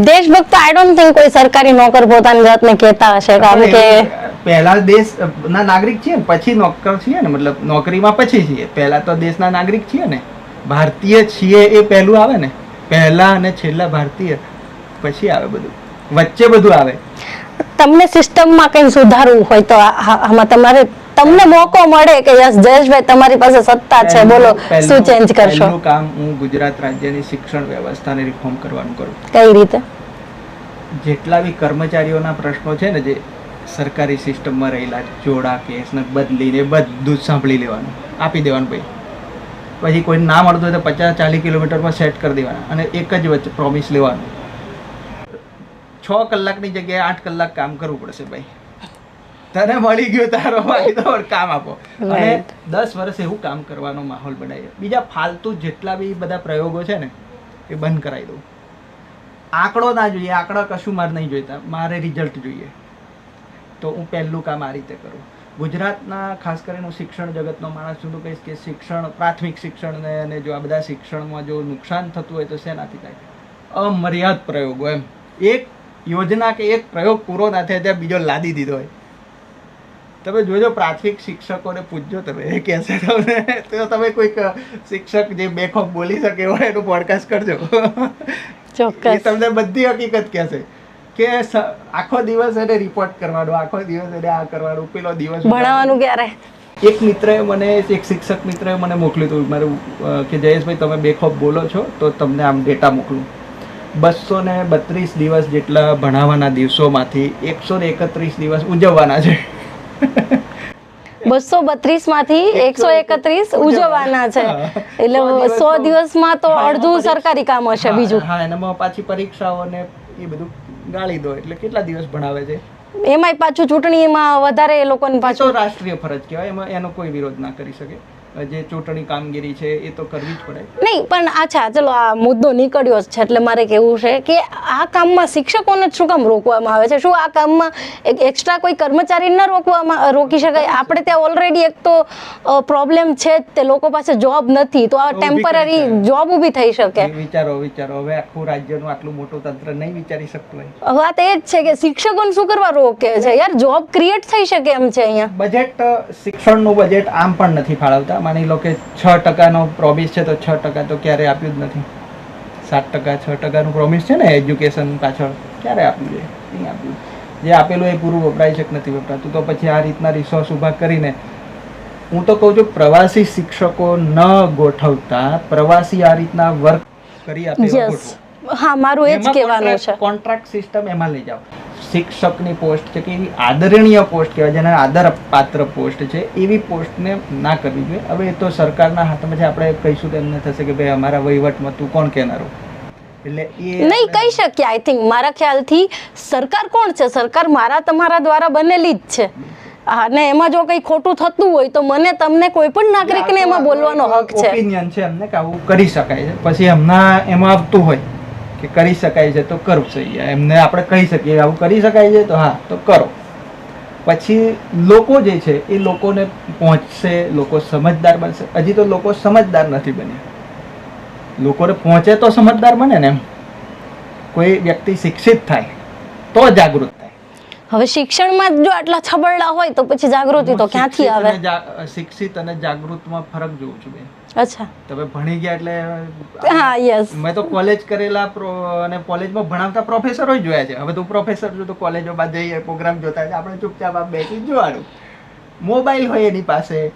દેશભક્ત આઈ ડોન્ટ થિંક કોઈ સરકારી નોકર પોતાની જાતને કહેતા હશે, કારણ કે પહેલા દેશ ના નાગરિક છીએ ને પછી નોકર છીએ ને, મતલબ નોકરીમાં પછી છીએ. પહેલા તો દેશના નાગરિક છીએ ને, ભારતીય છીએ એ પહેલું આવે ને, પહેલા અને છેલ્લા ભારતીય, પછી આવે બધું, વચ્ચે બધું આવે. તમને સિસ્ટમમાં કંઈ સુધારવું હોય તો આમાં તમને મોકો મળે કે યસ જયેશભાઈ તમારી પાસે સત્તા છે, બોલો શું ચેન્જ કરશો? પહેલું કામ હું ગુજરાત રાજ્યની શિક્ષણ વ્યવસ્થાને રિફોર્મ કરવાનું કરું. કઈ રીતે? જેટલા બી કર્મચારીઓના પ્રશ્નો છે ને, જે સરકારી સિસ્ટમમાં રહેલા જોડા કેસ ને બદલીને બધું જ સાંભળી લેવાનું, આપી દેવાનું. પછી કોઈ ના મળતું હોય તો 50-40 કિલોમીટરમાં સેટ કરી દેવાના અને એક જ વચ્ચે પ્રોમિસ લેવાનું. 6 કલાકની જગ્યાએ 8 કલાક કામ કરવું પડશે ભાઈ. તને મળી ગયું તારો વાયદો, કામ આપો. અને 10 વર્ષ એવું કામ કરવાનો માહોલ બનાવીએ. બીજા ફાલતુ જેટલા બી બધા પ્રયોગો છે ને એ બંધ કરાવી દઉં. આંકડો ના જોઈએ, આંકડા કશું મારે નહીં જોઈતા, મારે રિઝલ્ટ જોઈએ. તો હું પહેલું કામ આ રીતે કરું. ગુજરાતના ખાસ કરીને હું શિક્ષણ જગતનો માણસ છું તો કહીશ કે શિક્ષણ, પ્રાથમિક શિક્ષણને અને જો આ બધા શિક્ષણમાં જો નુકસાન થતું હોય તો શેનાથી થાય? અમર્યાદ પ્રયોગો. એમ એક યોજના કે એક પ્રયોગ પૂરો ના થાય ત્યાં બીજો લાદી દીધો હોય. તમે જોજો, પ્રાથમિક શિક્ષકોને પૂછજો તમે, એ કહેશે તમને. તો તમે કોઈક શિક્ષક જે બેખોફ બોલી શકે હોય એનું પોડકાસ્ટ કરજો, ચોક્કસ તમને બધી હકીકત કહેશે કે આખો દિવસ એને રિપોર્ટ કરવાનો, આખો દિવસ એને આ કરવાનું, પેલો દિવસ ભણાવવાનું ક્યારે. એક મિત્રએ મને, એક શિક્ષક મિત્રએ મને મોકલ્યું હતું મારું કે જયેશભાઈ તમે બેખોફ બોલો છો તો તમને આમ ડેટા મોકલું. 232 દિવસ જેટલા ભણાવવાના દિવસોમાંથી 131 દિવસ ઉજવવાના છે. 232 માંથી 131 ઉજવવાના છે, એટલે 100 દિવસમાં તો અડધું સરકારી કામ હશે. બીજું હા, એનામાં પાછી પરીક્ષાઓ ને એ બધું ગાળી દો એટલે કેટલા દિવસ ભણાવે છે. એમાંય પાછું ચૂંટણીમાં વધારે એ લોકોને પાછું રાષ્ટ્રીય ફરજ કહેવાય, એમાં એનો કોઈ વિરોધ ના કરી શકે. જે ચૂંટણી કામગીરી છે એ તો કરવી જ પડે. નહીં પણ અચ્છા ચલો આ મુદ્દો નીકળ્યો છે એટલે મારે કેવું છે કે આ કામમાં શિક્ષકોને શું કામ રોકવામાં આવે છે? શું આ કામમાં એક એક્સ્ટ્રા કોઈ કર્મચારી ન રોકી શકાય? આપણે ત્યાં ઓલરેડી એક તો પ્રોબ્લેમ છે જ, તે લોકો પાસે જોબ નથી, તો આ ટેમ્પરરી જોબ ઊભી થઈ શકે. વિચારો હવે આખું રાજ્યનું આટલું મોટું તંત્ર નહીં વિચારી શકતું હોય. વાત એ જ છે કે શિક્ષકોને શું કરવા રોકે છે યાર? જોબ ક્રિએટ થઈ શકે એમ છે. અહીંયા બજેટ, શિક્ષણનું બજેટ આમ પણ નથી ફાળવતા. માની લો કે 6% પ્રોમિસ છે તો 6% તો ક્યારે આપ્યું જ નથી. 7% 6% પ્રોમિસ છે ને એજ્યુકેશન પાછળ, ક્યારે આપ્યું છે? નહીં આપ્યું. જે આપેલું એ પૂરું વપરાય છે કે નથી વપરાતું? તો પછી આ રીતના રિસોર્સ ઊભા કરીને હું તો કહું છું પ્રવાસી શિક્ષકો ન ગોઠવતા પ્રવાસી આ રીતના વર્ક કરી આપે. હા, મારું એ જ કહેવાનું છે. કોન્ટ્રાક્ટ સિસ્ટમ એમાં લઈ જાઓ. શિક્ષકની પોસ્ટ છે કે એવી આદરણીય પોસ્ટ કહેવાય, જેને આદર પાત્ર પોસ્ટ છે, એવી પોસ્ટને ના કરવી જોઈએ. હવે એ તો સરકારના હાથમાં છે. આપણે કહીશું તો એમને થશે કે ભાઈ અમારા વહીવટમાં તું કોણ કહેનારું, એટલે એ નહીં કહી શકીએ. આઈ થિંક મારા ખ્યાલથી સરકાર કોણ છે? સરકાર મારા તમારા દ્વારા બનેલી જ છે. અને એમાં જો કંઈ ખોટું થતું હોય તો મને તમને કોઈ પણ નાગરિકને એમાં બોલવાનો હક છે. ઓપિનિયન છે એમને કે આવું કરી શકાય છે. પછી એમાં આવતું હોય કે કરી શકાય છે તો કરવું જોઈએ. એમને આપણે કહી શકીએ આવું કરી શકાય છે તો હા તો કરો. પછી લોકો જે છે એ લોકોને પહોંચશે, લોકો સમજદાર બનશે. હજી તો લોકો સમજદાર નથી બન્યા. લોકોને પહોંચે તો સમજદાર બને ને. એમ કોઈ વ્યક્તિ શિક્ષિત થાય તો જાગૃત થાય. હવે શિક્ષણમાં જો આટલા છબરડા હોય તો પછી જાગૃતિ તો ક્યાંથી આવે? શિક્ષિત અને જાગૃતમાં ફરક જોઉં છું બેન. અચ્છા, તમે ભણી ગયા એટલે હા, યસ. મેં તો કોલેજ કરેલા અને કોલેજમાં ભણાવતા પ્રોફેસરો જોયા છે. હવે તો પ્રોફેસર છું તો કોલેજોમાં જઈએ પ્રોગ્રામ જોતા હોય આપણે ચૂપચાપ બેસી જોવાનું. મોબાઈલ હોય એની પાસે,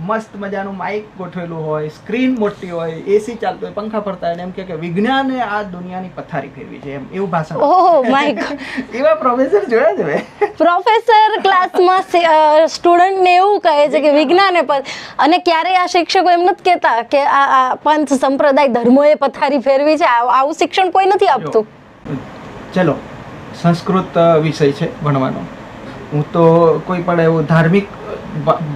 મસ્ત મજાનું માઇક ગોઠવેલું હોય, સ્ક્રીન મોટી હોય, એસી ચાલતું હોય, પંખા ફરતા હોય, એમ કે વિજ્ઞાને આ દુનિયાની પથારી ફેરવી છે એમ એવું ભાષણ. Oh my God. એવા પ્રોફેસર જોયા છે મેં. પ્રોફેસર ક્લાસમાં સ્ટુડન્ટને એવું કહે છે કે વિજ્ઞાને અને ક્યારેય આ શિક્ષકો એમ નથી કહેતા કે આ પંથ સંપ્રદાય ધર્મોએ પથારી ફેરવી છે. આવું શિક્ષણ કોઈ નથી આપતું. ચલો, સંસ્કૃત વિષય છે ભણવાનો. હું તો કોઈ પણ એવું ધાર્મિક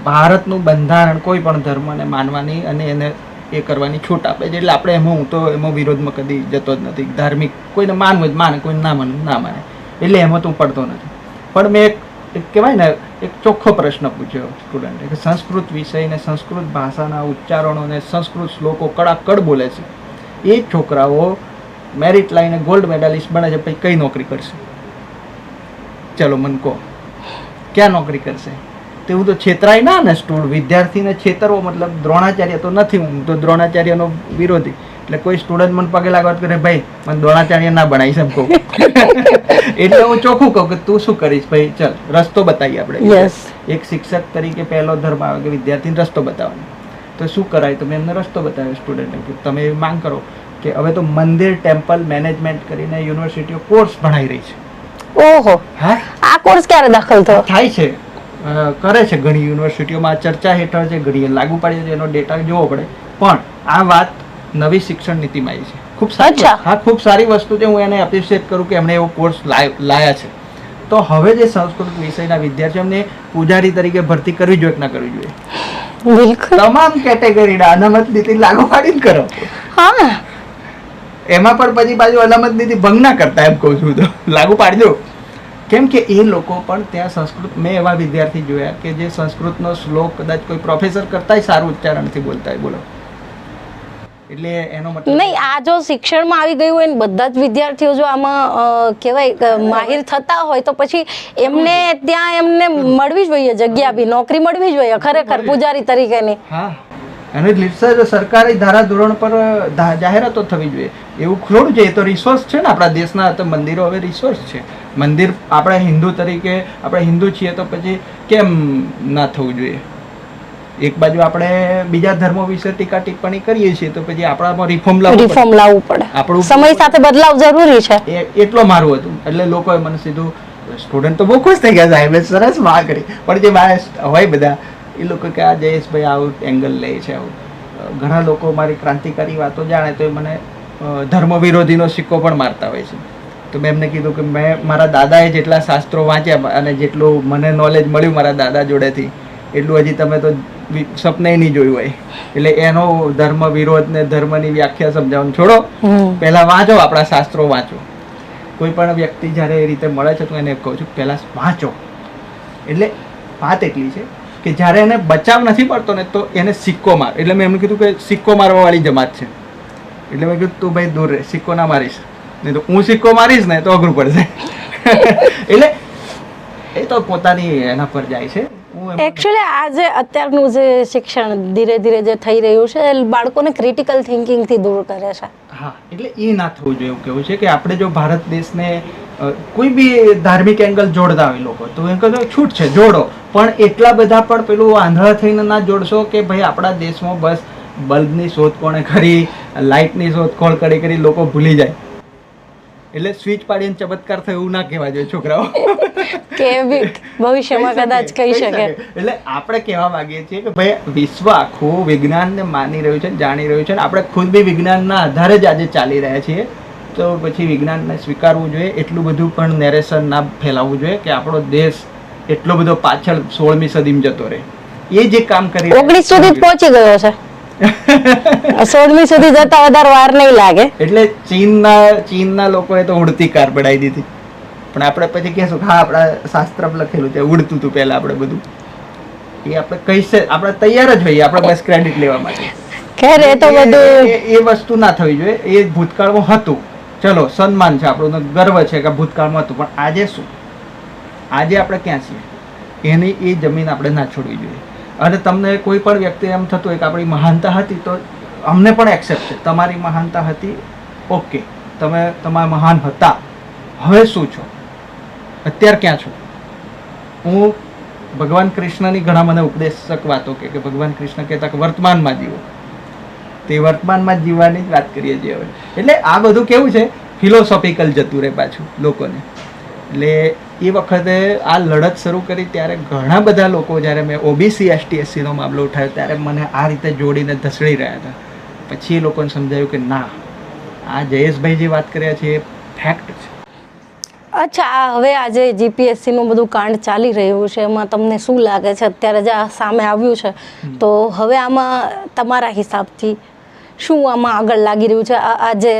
ભારતનું બંધારણ કોઈ પણ ધર્મને માનવાની અને એને એ કરવાની છૂટ આપે છે. એટલે આપણે હું તો એમાં વિરોધમાં કદી જતો જ નથી. ધાર્મિક કોઈને માનવું જ માને, કોઈને ના માનવું ના માને, એટલે એમાં તો હું પડતો નથી. પણ મેં એક કહેવાય ને એક ચોખ્ખો પ્રશ્ન પૂછ્યો સ્ટુડન્ટે કે સંસ્કૃત વિષય ને સંસ્કૃત ભાષાના ઉચ્ચારણો ને સંસ્કૃત શ્લોકો કડાકડ બોલે છે, એ છોકરાઓ મેરિટ લાઈને ગોલ્ડ મેડાલિસ્ટ બને છે, પછી કઈ નોકરી કરશે? ચલો મને કહો, ક્યાં નોકરી કરશે? તેવું તો છેતરાય ના ને વિદ્યાર્થીને છેતરવો મતલબ દ્રોણાચાર્ય તો નથી. હું તો દ્રોણાચાર્યનો વિરોધી. એટલે કોઈ સ્ટુડન્ટ મને પગે લાગવા કરે, ભાઈ મને દ્રોણાચાર્ય ના બનાવીશ એમ કહું. એટલે હું ચોખ્ખું કહું કે તું શું કરીશ ભાઈ, ચાલ રસ્તો બતાવીએ આપણે. એક શિક્ષક તરીકે પહેલો ધર્મ આવે કે વિદ્યાર્થીને રસ્તો બતાવવાનો. તો શું કરાય? તો મેં એમને રસ્તો બતાવ્યો સ્ટુડન્ટને કે તમે એવી માંગ કરો કે હવે તો મંદિર ટેમ્પલ મેનેજમેન્ટ કરીને યુનિવર્સિટીઓ કોર્સ ભણાઈ રહી છે. ઓહો, હા, આ કોર્સ ક્યારે દાખલ થયો? થાય છે, કરે છે ઘણી યુનિવર્સિટીઓમાં, ચર્ચા હેઠળ છે, ઘણી લાગુ પાડી છે, એનો ડેટા જોવો પડે. પણ આ વાત નવી શિક્ષણ નીતિમાં આવી છે. ખૂબ સારી, હા ખૂબ સારી વસ્તુ છે. હું એને એપ્રિશિએટ કરું કે એમણે એવો કોર્સ લાયા છે. તો હવે જે સંસ્કૃત વિષયના વિદ્યાર્થીઓ એમને પૂજારી તરીકે ભરતી કરવી જોઈએ કે ના કરવી જોઈએ? બિલકુલ તમામ કેટેગરીના અનામત નીતિ લાગુ પાડીને કરો. હા, એમાં પણ પછી બાજુ અનામત નીતિ ભંગ ના કરતા એમ કહું છું, તો લાગુ પાડજો. કેમ કે એ લોકો પણ ત્યાં સંસ્કૃત, મેં એવા વિદ્યાર્થી જોયા કે જે સંસ્કૃતનો શ્લોક કદાચ કોઈ પ્રોફેસર કરતાંય સારું ઉચ્ચારણથી બોલતા હોય. બોલો, એટલે એનો મતલબ નહીં, આ જો શિક્ષણમાં આવી ગયું હોય ને બધા જ વિદ્યાર્થીઓ જો આમાં કહેવાય માહિર થતા હોય તો પછી એમને ત્યાં એમને મળવી જોઈએ જગ્યા, બી નોકરી મળવી જોઈએ ખરેખર પૂજારી તરીકેની. હા, અને લિટસર સરકારી ધારાધોરણ પર જાહેરાતો થવી જોઈએ. એવું થોડું છે, એ તો રિસોર્સ છે ને આપણા દેશના. તો મંદિરો હવે રિસોર્સ છે. મંદિર આપણે હિન્દુ તરીકે, આપણે હિન્દુ છીએ તો પછી કેમ ના થવું જોઈએ? એક બાજુ આપણે બીજા ધર્મો વિશે ટીકા ટિપ્પણી કરીએ છીએ તો પછી આપણામાં રિફોર્મ લાવવું પડે. આપણું સમય સાથે બદલાવ જરૂરી છે. એટલો મારું હતું. એટલે લોકોએ મને સીધું, સ્ટુડન્ટ તો બહુ ખુશ થઈ ગયા, સાહેબ સરસ માં કરી. પણ જે મારે હોય બધા એ લોકો કે આ જયેશભાઈ આવું એંગલ લે છે, આવું. ઘણા લોકો મારી ક્રાંતિકારી વાતો જાણે તો એ મને ધર્મ વિરોધીનો સિક્કો પણ મારતા હોય છે. તો મેં એમને કીધું કે મેં મારા દાદાએ જેટલા શાસ્ત્રો વાંચ્યા અને જેટલું મને નોલેજ મળ્યું મારા દાદા જોડેથી, એટલું હજી તમે તો સપને નહીં જોયું હોય. એટલે એનો ધર્મ વિરોધ ને ધર્મની વ્યાખ્યા સમજાવવાનું છોડો, પહેલા વાંચો, આપણા શાસ્ત્રો વાંચો. કોઈ પણ વ્યક્તિ જ્યારે એ રીતે મળે છે તો એને કહું છું પહેલા વાંચો. એટલે વાત એટલી છે કે જ્યારે એને બચાવ નથી મળતો ને તો એને સિક્કો માર. એટલે મેં એમને કીધું કે સિક્કો મારવા વાળી જમાત છે. એટલે મેં કીધું તું ભાઈ દૂર રહે, સિક્કો ના મારીશ, નહીં તો હું સિક્કો મારીશ ને તો અઘરું પડશે. એટલે એ તો પોતાની એના પર જાય છે. એકચ્યુઅલી આજે અત્યારનું જે શિક્ષણ ધીરે ધીરે જે થઈ રહ્યું છે એ બાળકોને ક્રિટિકલ થિંકિંગથી દૂર કરે છે. હા, એટલે એ ના થવું જોઈએ એવું કેવું છે કે આપણે જો ભારત દેશને કોઈ બી ધાર્મિક એંગલ જોડતા હોય લોકો તો એમ કહે છૂટ છે, જોડો. પણ એટલા બધા પણ પેલું આંધળા થઈને ના જોડશો કે ભાઈ આપણા દેશમાં બસ બલ્બની શોધ કોણે કરી, લાઇટની શોધખોળ કરી લોકો ભૂલી જાય. એટલે સ્વિચ પાડીને ચમત્કાર થયો એવું ના કહેવા જોઈએ છોકરાઓ. કે ભવિષ્યમાં કદાચ કહી શકે. એટલે આપણે કહેવા માંગીએ છીએ કે ભાઈ વિશ્વ આખું વિજ્ઞાનને માની રહ્યું છે, જાણી રહ્યું છે, આપણે ખુદ બી વિજ્ઞાનના આધારે જ આજે ચાલી રહ્યા છીએ. તો પછી વિજ્ઞાનને સ્વીકારવું જોઈએ. એટલું બધું પણ નેરેશન ના ફેલાવવું જોઈએ કે આપણો દેશ એટલો બધો પાછળ 16મી સદીમાં જતો રહે. એ જે કામ કરી 19 સુધી પહોંચી ગયો છે. 16મી સુધી જતા વધારે વાર નહીં લાગે. એટલે ચીનના લોકોએ તો ઉડતી કાર બનાવી દીધી. પણ આપણે પછી કહેશું હા આપણા શાસ્ત્રમાં લખેલું છે ઉડતું હતું પહેલા. આપણે બધું એ આપણે કહીશે, આપણે તૈયાર જ હોઈએ આપણે બસ ક્રેડિટ લેવા માટે. ખેર એ તો બધું એ વસ્તુ ના થવી જોઈએ. એ ભૂતકાળમાં હતું, ચલો સન્માન છે, આપણું ગર્વ છે કે ભૂતકાળમાં હતું. પણ આજે શું? આજે આપણે ક્યાં છીએ એની એ જમીન આપણે ના છોડવી જોઈએ. અને તમને કોઈ પણ વ્યક્તિ એમ થતું હોય કે આપણી મહાનતા હતી, તો અમને પણ એક્સેપ્ટ છે. તમારી મહાનતા હતી, ઓકે, તમારા મહાન હતા, હવે શું છો, અત્યારે ક્યાં છો? હું ભગવાન કૃષ્ણની ઘણા મને ઉપદેશક વાતો કે ભગવાન કૃષ્ણ કહેતા કે વર્તમાનમાં જીવો, તે વર્તમાનમાં જીવવાની જ વાત કરીએ છીએ હવે. એટલે આ બધું કેવું છે, ફિલોસોફિકલ જતું રહે પાછું લોકોને. એટલે એ વખતે આ લડત શરૂ કરી ત્યારે ઘણા બધા લોકો, જ્યારે મેં ઓબીસી એસટી એસસીનો મામલો ઉઠાવ્યો ત્યારે મને આ રીતે જોડીને ધસડી રહ્યા હતા. પછી એ લોકોને સમજાયું કે ના, આ જયેશભાઈ જે વાત કર્યા છે એ ફેક્ટ છે. અચ્છા, હવે આજે જીપીએસસી નું બધું કાંડ ચાલી રહ્યું છે, એમાં તમને શું લાગે છે અત્યારે જે આ સામે આવ્યું છે, તો હવે આમાં તમારા હિસાબથી શું આમાં આગળ લાગી રહ્યું છે? આ જે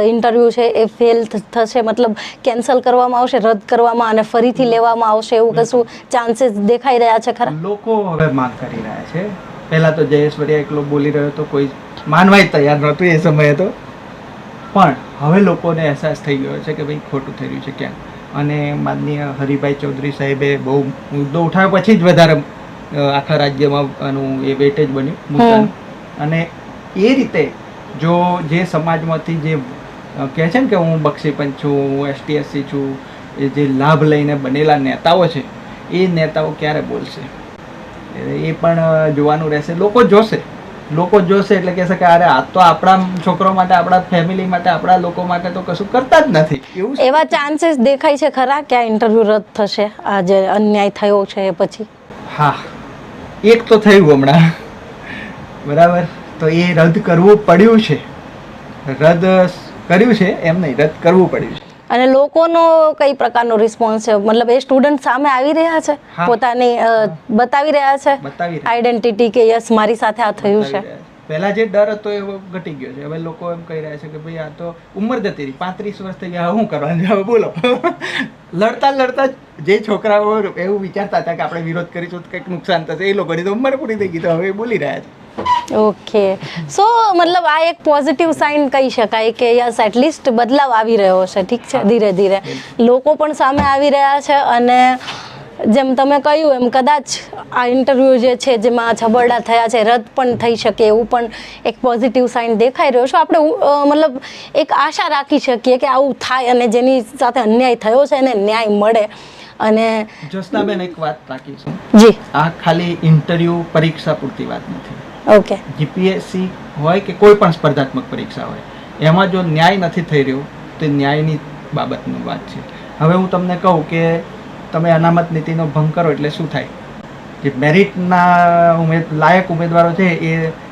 ઇન્ટરવ્યૂ છે એ ફેલ થશે, મતલબ કેન્સલ કરવામાં આવશે, રદ કરવામાં અને ફરીથી લેવામાં આવશે, એવું કશું ચાન્સીસ દેખાઈ રહ્યા છે ખરા? લોકો હવે માંગ કરી રહ્યા છે. પહેલા તો જયેશ વરિયા એકલો બોલી રહ્યો તો કોઈ માનવાય તૈયાર નહોતું એ સમયે તો, પણ હવે લોકોને અહેસાસ થઈ ગયો છે કે ભાઈ ખોટું થઈ રહ્યું છે ક્યાંક. અને માનનીય હરિભાઈ ચૌધરી સાહેબે બહુ મુદ્દો ઉઠાવ્યા પછી જ વધારે આખા રાજ્યમાં આનું એ વેટેજ બન્યું મુદ્દાનું. અને એ રીતે જો જે સમાજમાંથી જે કહે છે ને કે હું બક્ષીપંચ છું, હું એસટીએસસી છું, એ જે લાભ લઈને બનેલા નેતાઓ છે, એ નેતાઓ ક્યારે બોલશે એ પણ જોવાનું રહેશે. લોકો જોશે એટલે કહેશે કે અરે આ તો આપણા છોકરો માટે, આપણા ફેમિલી માટે, આપણા લોકો માટે તો કશું કરતા જ નથી. એવું એવા ચાન્સીસ દેખાય છે ખરા કે આ ઇન્ટરવ્યુ રદ થશે, આ જે અન્યાય થયો છે એ પછી? હા, એક તો થયું હમણાં, બરાબર, તો એ રદ કરવું પડ્યું છે. રદ કર્યું છે એમ નહીં, રદ કરવું પડ્યું છે. અને લોકોનો કઈ પ્રકારનો રિસ્પોન્સ છે? મતલબ એ સ્ટુડન્ટ સામે આવી રહ્યા છે, પોતાની બતાવી રહ્યા છે આઈડેન્ટિટી કે યસ મારી સાથે આ થયું છે? પહેલા જે ડર હતો એ ઘટી ગયો છે. હવે લોકો એમ કહી રહ્યા છે કે ભાઈ આ તો ઉંમર જતી રહી, 35 વર્ષ થઈ ગયા, શું કરવાનું? હવે બોલો. લડતા જે છોકરાઓ એવું વિચારતા હતા કે આપણે વિરોધ કરીશું તો કંઈક નુકસાન થશે, એ લોકોની તો ઉંમર પૂરી થઈ ગઈ, તો હવે બોલી રહ્યા છે. ઓકે, સો મતલબ આ એક પોઝિટિવ સાઇન કહી શકાય કે યસ એટલીસ્ટ બદલાવ આવી રહ્યો છે. ઠીક છે, ધીરે ધીરે લોકો પણ સામે આવી રહ્યા છે. અને જેમ તમે કહ્યું એમ કદાચ આ ઇન્ટરવ્યૂ જે છે જેમાં છબરડા થયા છે રદ પણ થઈ શકે, એવું પણ એક પોઝિટિવ સાઇન દેખાઈ રહ્યો છે. આપણે મતલબ એક આશા રાખી શકીએ કે આવું થાય અને જેની સાથે અન્યાય થયો છે એને ન્યાય મળે. અને જ્યોત્સનાબેન, એક વાત રાખીશું જી, આ ખાલી ઇન્ટરવ્યૂ પરીક્ષા પૂરતી વાત નથી. ઓકે, જીપીએસસી હોય કે કોઈ પણ સ્પર્ધાત્મક પરીક્ષા હોય, એમાં જો ન્યાય નથી થઈ રહ્યો તો ન્યાયની બાબતની વાત છે. હવે હું તમને કહું કે તમે અનામત નીતિનો ભંગ કરો એટલે શું થાય? જે મેરિટના લાયક ઉમેદવારો છે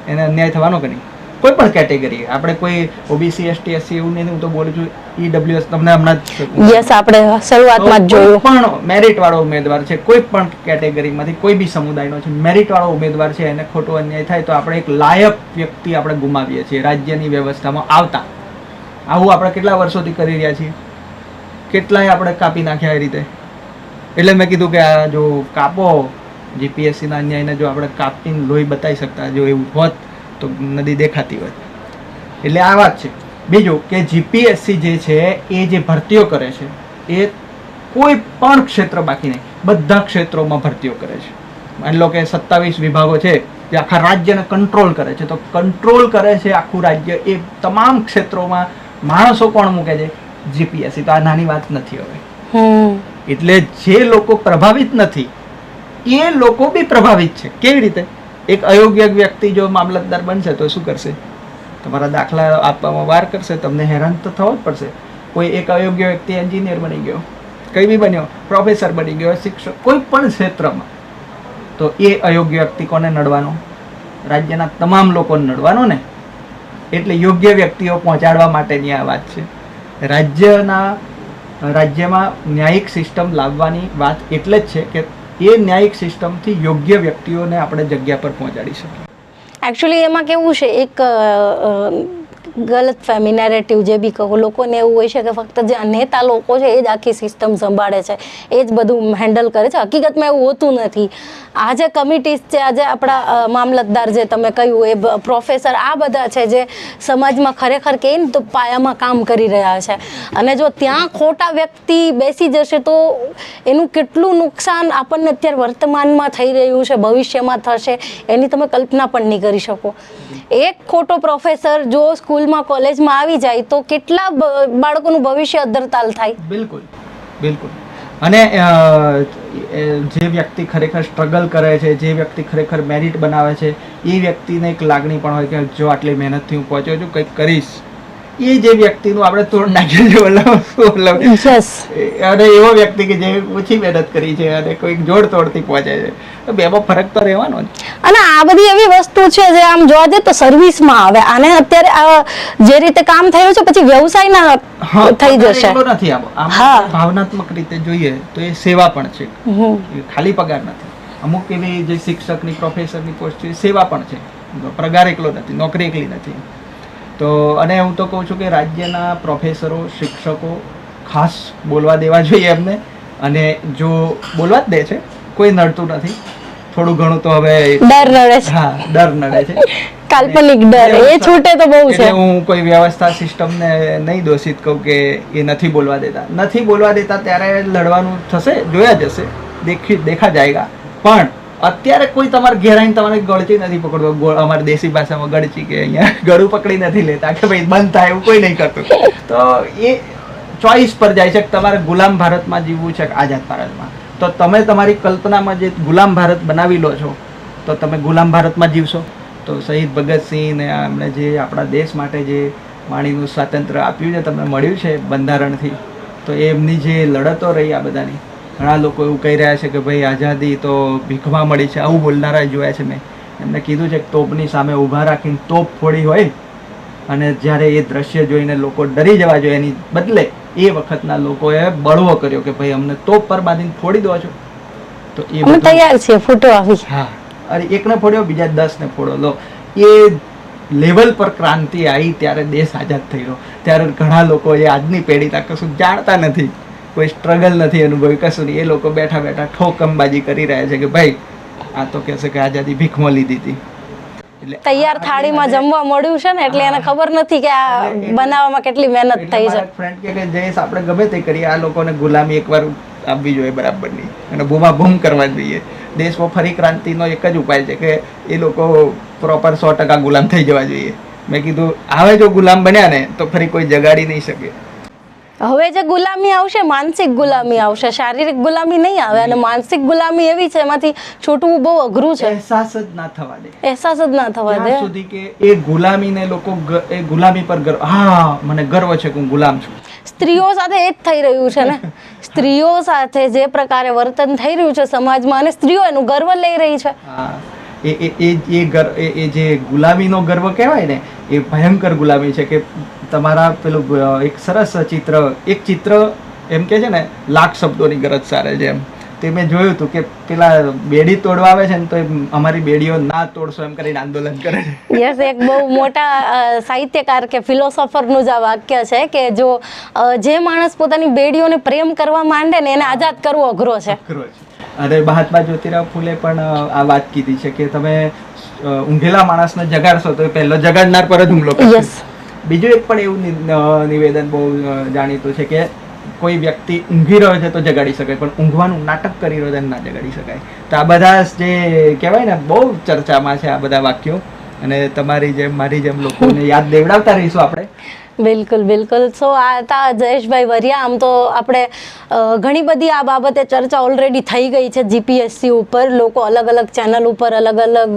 એને અન્યાય થવાનો કે નહીં? કોઈ પણ કેટેગરી, આપણે કોઈ ઓબીસી એસટી એસસી એવું નહીં, હું તો બોલું છું ઈડબ્લ્યુએસ, તમને હમણાં જ યસ આપણે શરૂઆતમાં જ જોયું. પણ મેરિટ વાળો ઉમેદવાર છે, કોઈ પણ કેટેગરીમાંથી કોઈ બી સમુદાયનો છે, મેરિટ વાળો ઉમેદવાર છે, એને ખોટો અન્યાય થાય તો આપણે એક લાયક વ્યક્તિ આપણે ગુમાવીએ છીએ રાજ્યની વ્યવસ્થામાં આવતા. આવું આપણે કેટલા વર્ષોથી કરી રહ્યા છીએ, કેટલાય આપણે કાપી નાખ્યા એ રીતે. એટલે મેં કીધું કે આ જો કાપો જીપીએસસીના અન્યાયને, જો આપણે કાપીને લોહી બતાવી શકતા, જો એવું હોત તો નદી દેખાતી હોય. એટલે આ વાત છે. બીજું કે જીપીએસસી જે છે એ જે ભરતીઓ કરે છે એ કોઈ પણ ક્ષેત્ર બાકી નહીં, બધા ક્ષેત્રોમાં ભરતીઓ કરે છે. માની લો કે 27 વિભાગો છે જે આખા રાજ્યને કંટ્રોલ કરે છે, તો કંટ્રોલ કરે છે આખું રાજ્ય. એ તમામ ક્ષેત્રોમાં માણસો કોણ મૂકે છે? જીપીએસસી. તો આ નાની વાત નથી હવે. એટલે જે લોકો પ્રભાવિત નથી એ લોકો બી પ્રભાવિત છે. કેવી રીતે? એક અયોગ્ય વ્યક્તિ જો મામલતદાર બનશે તો શું કરશે? તમારા દાખલા આપવામાં વાર કરશે, તમને હેરાન તો થવું જ પડશે. કોઈ એક અયોગ્ય વ્યક્તિ એન્જિનિયર બની ગયો, કઈ બી બન્યો, પ્રોફેસર બની ગયો, શિક્ષક, કોઈ પણ ક્ષેત્રમાં, તો એ અયોગ્ય વ્યક્તિ કોને નડવાનો? રાજ્યના તમામ લોકોને નડવાનો ને. એટલે યોગ્ય વ્યક્તિઓ પહોંચાડવા માટેની આ વાત છે. રાજ્યમાં ન્યાયિક સિસ્ટમ લાવવાની વાત એટલે જ છે કે એ ન્યાયિક સિસ્ટમથી યોગ્ય વ્યક્તિઓને આપણે જગ્યા પર પહોંચાડી શકીએ. એકચ્યુઅલી એમાં કેવું છે, એક ગલત ફેમી નેરેટિવ જે બી કહો, લોકોને એવું હોય છે કે ફક્ત જે નેતા લોકો છે એ જ આખી સિસ્ટમ સંભાળે છે, એ જ બધું હેન્ડલ કરે છે. હકીકતમાં એવું હોતું નથી. આ જે કમિટીઝ છે, આજે આપણા મામલતદાર જે તમે કહ્યું એ પ્રોફેસર, આ બધા છે જે સમાજમાં ખરેખર કે ને તો પાયામાં કામ કરી રહ્યા છે. અને જો ત્યાં ખોટા વ્યક્તિ બેસી જશે તો એનું કેટલું નુકસાન આપણને અત્યારે વર્તમાનમાં થઈ રહ્યું છે, ભવિષ્યમાં થશે, એની તમે કલ્પના પણ નહીં કરી શકો. એક ખોટો પ્રોફેસર જો સ્કૂલમાં કોલેજમાં આવી જાય તો કેટલા બાળકોનું ભવિષ્ય અદ્ધરતાલ થાય. બિલકુલ બિલકુલ. અને જે વ્યક્તિ ખરેખર સ્ટ્રગલ કરે છે, જે વ્યક્તિ ખરેખર મેરિટ બનાવે છે, એ વ્યક્તિને એક લાગણી પણ હોય કે જો આટલી મહેનતથી હું પહોંચ્યો છું, કંઈક કરીશ. એ જે વ્યક્તિનું આપણે તોડ નાખ્યું છે, અને એવો વ્યક્તિ કે જે ઓછી મહેનત કરી છે અને કોઈક જોડ તોડથી પહોંચે છે, તો બેમાં ફરક તો રહેવાનો જ. અને આ બધી એવી વસ્તુ છે જે આમ જોવા જઈએ તો સર્વિસમાં આવે. અને અત્યારે જે રીતે કામ થયું છે પછી વ્યવસાયના થઈ જશે. નથી આમ ભાવનાત્મક રીતે જોઈએ તો એ સેવા પણ છે, ખાલી પગાર નથી. અમુક એવી જે શિક્ષકની પ્રોફેસરની પોસ્ટ છે, સેવા પણ છે, પગાર એકલો નથી, નોકરી એકલી નથી. તો અને હું તો કહું છું કે રાજ્યના પ્રોફેસરો, શિક્ષકો ખાસ બોલવા દેવા જોઈએ એમને. અને જો બોલવા જ દે છે, કોઈ નડતું નથી. થોડું ઘણું તો હવે ડર નડે છે. હા, ડર નડે છે, કાલ્પનિક ડર, એ છૂટે તો બહુ છે. હું કોઈ વ્યવસ્થા સિસ્ટમને નહીં દોષિત કહું કે એ નથી બોલવા દેતા ત્યારે લડવાનું થશે, જોયા જશે, દેખા જાયગા. પણ અત્યારે કોઈ તમારે ઘેરાઈને તમારે ગળચી નથી પકડવા, અમારી દેશી ભાષામાં ગળચી કે અહીંયા ગળું પકડી નથી લેતા કે ભાઈ બંધ થાય, એવું કોઈ નહીં કરતું. તો એ ચોઈસ પર જાય છે કે તમારે ગુલામ ભારતમાં જીવવું છે કે આઝાદ ભારતમાં. તો તમે તમારી કલ્પનામાં જે ગુલામ ભારત બનાવી લો છો, તો તમે ગુલામ ભારતમાં જીવશો. તો શહીદ ભગતસિંહ ને એમણે જે આપણા દેશ માટે જે વાણીનું સ્વાતંત્ર્ય આપ્યું છે, તમને મળ્યું છે બંધારણથી, તો એમની જે લડતો રહી આ બધાની, ઘણા લોકો એવું કહી રહ્યા છે કે ભાઈ આઝાદી તો ભીખમાં મળી છે, આવું બોલનારા જોયા છે મેં. એમને કીધું છે કે તોપની સામે ઊભા રાખીને તોપ ફોડી હોય, અને જ્યારે એ દ્રશ્ય જોઈને લોકો ડરી જવા જોઈએ, એની બદલે એ વખતના લોકોએ બળવો કર્યો કે ભાઈ અમને તોપ પર બાંધીને ફોડી દો છો. તો એ બધું તૈયાર છે ફોટો આવી. હા, અરે એકને ફોડ્યો, બીજા 10 ને ફોડો. લો, એ લેવલ પર ક્રાંતિ આવી ત્યારે દેશ આઝાદ થયો. ત્યારે ઘણા લોકો એ આજની પેઢી કશું જાણતા નથી, કોઈ સ્ટ્રગલ નથી અનુભવી, કશું નહીં. એ લોકો બેઠા બેઠા ઠોકમબાજી કરી રહ્યા છે કે ભાઈ આ તો કહેશે કે આઝાદી ભીખમાં લીધી હતી. એટલે તૈયાર થાળીમાં જમવા મળ્યું છે ને, એટલે એને ખબર નથી કે આ બનાવવામાં કેટલી મહેનત થઈ છે. ફ્રેન્ડ કે જયેશ, આપણે ગમે તે કરીએ, આ લોકોને ગુલામી એકવાર આપવી જોઈએ બરાબરની, અને બૂમા બૂમ કરવા જોઈએ. દેશમાં ફરી ક્રાંતિનો એક જ ઉપાય છે કે એ લોકો પ્રોપર 100% ગુલામ થઈ જવા જોઈએ. મેં કીધું હવે જો ગુલામ બન્યા ને તો ફરી કોઈ જગાડી નહીં શકે. હવે જે ગુલામી આવશે, માનસિક ગુલામી આવશે, શારીરિક ગુલામી નહીં આવે. અને માનસિક ગુલામી એવી છે એમાંથી છૂટવું બહુ અઘરું છે. અહેસાસ જ ના થવા દે, અહેસાસ જ ના થવા દે સુધી કે એ ગુલામીને લોકો એ ગુલામી પર ગર્વ, હા મને ગર્વ છે કે હું ગુલામ છું. સ્ત્રીઓ સાથે એ જ થઈ રહ્યું છે ને. સ્ત્રીઓ સાથે જે પ્રકારે વર્તન થઈ રહ્યું છે સમાજમાં, અને સ્ત્રીઓ એનું ગર્વ લઈ રહી છે. હા, એ જે ગુલામીનો ગર્વ કહેવાય ને, એ ભયંકર ગુલામી છે. કે તમારા પેલું એક સરસ ચિત્ર એમ કે છે ને, લાખ શબ્દોની ગરજ સારે છે એમ. તે મેં જોયું હતું કે પેલા બેડી તોડવા આવે છે ને, તો અમારી બેડીઓ ના તોડશો એમ કરીને આંદોલન કરે છે. યસ, એક બહુ મોટા સાહિત્યકાર કે ફિલોસોફરનું જ આ વાક્ય છે કે જો જે માણસ પોતાની બેડીઓને પ્રેમ કરવા માંડે ને, એને આઝાદ કરવો અઘરો છે. અને મહાત્મા જ્યોતિરાવ ફૂલે પણ આ વાત કીધી છે કે તમે ઊંઘેલા માણસને જગાડશો તો એ પહેલો જગાડનાર પર જ હુમલો કરશે. બીજું એક પણ એવું નિવેદન બહુ જાણીતું છે કે કોઈ વ્યક્તિ ઊંઘી રહ્યો છે તો જગાડી શકાય, પણ ઊંઘવાનું નાટક કરી રહ્યો છે ના જગાડી શકાય. તો આ બધા જે કહેવાય ને, બહુ ચર્ચામાં છે આ બધા વાક્યો. અને તમારી જેમ મારી જેમ લોકોને યાદ દેવડાવતા રહીશું આપણે. બિલકુલ બિલકુલ. સો આ હતા જયેશભાઈ વરિયા. આમ તો આપણે ઘણી બધી આ બાબતે ચર્ચા ઓલરેડી થઈ ગઈ છે જીપીએસસી ઉપર. લોકો અલગ અલગ ચેનલ ઉપર, અલગ અલગ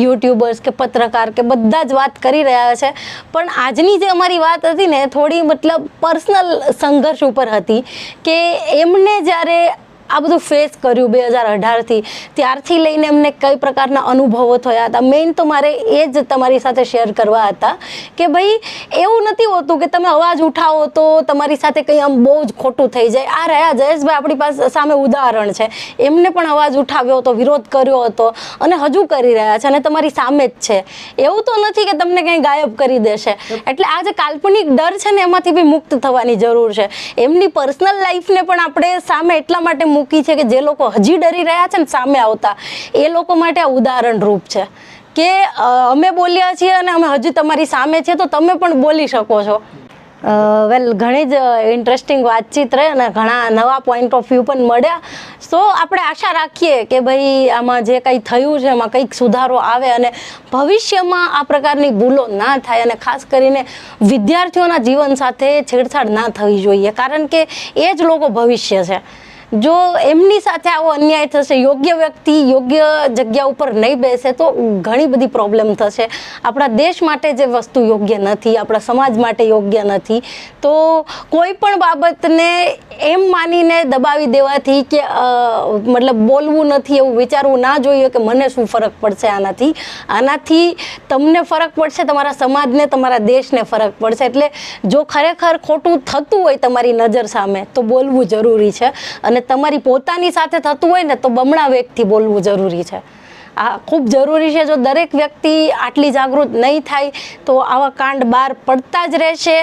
યુટ્યુબર્સ કે પત્રકાર કે બધા જ વાત કરી રહ્યા છે. પણ આજની જે અમારી વાત હતી ને, થોડી મતલબ પર્સનલ સંઘર્ષ ઉપર હતી કે એમને જ્યારે આ બધું ફેસ કર્યું 2018થી, ત્યારથી લઈને એમને કઈ પ્રકારના અનુભવો થયા હતા. મેઇન તો મારે એ જ તમારી સાથે શેર કરવા હતા કે ભાઈ એવું નથી હોતું કે તમે અવાજ ઉઠાવો તો તમારી સાથે કંઈ આમ બહુ જ ખોટું થઈ જાય. આ રહ્યા જયેશભાઈ આપણી પાસે સામે ઉદાહરણ છે, એમને પણ અવાજ ઉઠાવ્યો હતો, વિરોધ કર્યો હતો અને હજુ કરી રહ્યા છે અને તમારી સામે જ છે. એવું તો નથી કે તમને કંઈ ગાયબ કરી દેશે. એટલે આ જે કાલ્પનિક ડર છે ને એમાંથી બી મુક્ત થવાની જરૂર છે. એમની પર્સનલ લાઈફને પણ આપણે સામે એટલા માટે મૂકી છે કે જે લોકો હજી ડરી રહ્યા છે ને સામે આવતા, એ લોકો માટે આ ઉદાહરણ રૂપ છે કે અમે બોલ્યા છીએ અને અમે હજી તમારી સામે છીએ તો તમે પણ બોલી શકો છો. વેલ, ઘણી જ ઇન્ટરેસ્ટિંગ વાતચીત રહે અને ઘણા નવા પોઈન્ટ ઓફ વ્યૂ પણ મળ્યા. સો આપણે આશા રાખીએ કે ભાઈ આમાં જે કંઈ થયું છે એમાં કંઈક સુધારો આવે અને ભવિષ્યમાં આ પ્રકારની ભૂલો ના થાય અને ખાસ કરીને વિદ્યાર્થીઓના જીવન સાથે છેડછાડ ના થવી જોઈએ, કારણ કે એ જ લોકો ભવિષ્ય છે. જો એમની સાથે આવો અન્યાય થશે, યોગ્ય વ્યક્તિ યોગ્ય જગ્યા ઉપર નહીં બેસે તો ઘણી બધી પ્રોબ્લેમ થશે. આપણા દેશ માટે જે વસ્તુ યોગ્ય નથી, આપણા સમાજ માટે યોગ્ય નથી, તો કોઈ પણ બાબતને એમ માનીને દબાવી દેવાથી કે મતલબ બોલવું નથી એવું વિચારવું ના જોઈએ કે મને શું ફરક પડશે આનાથી. આનાથી તમને ફરક પડશે, તમારા સમાજને, તમારા દેશને ફરક પડશે. એટલે જો ખરેખર ખોટું થતું હોય તમારી નજર સામે તો બોલવું જરૂરી છે અને તમારી પોતાની સાથે થતું હોય ને તો બમણા વેગથી બોલવું જરૂરી છે. આ ખૂબ જરૂરી છે. જો દરેક વ્યક્તિ આટલી જાગૃત નહીં થાય તો આવા કાંડ બહાર પડતા જ રહેશે.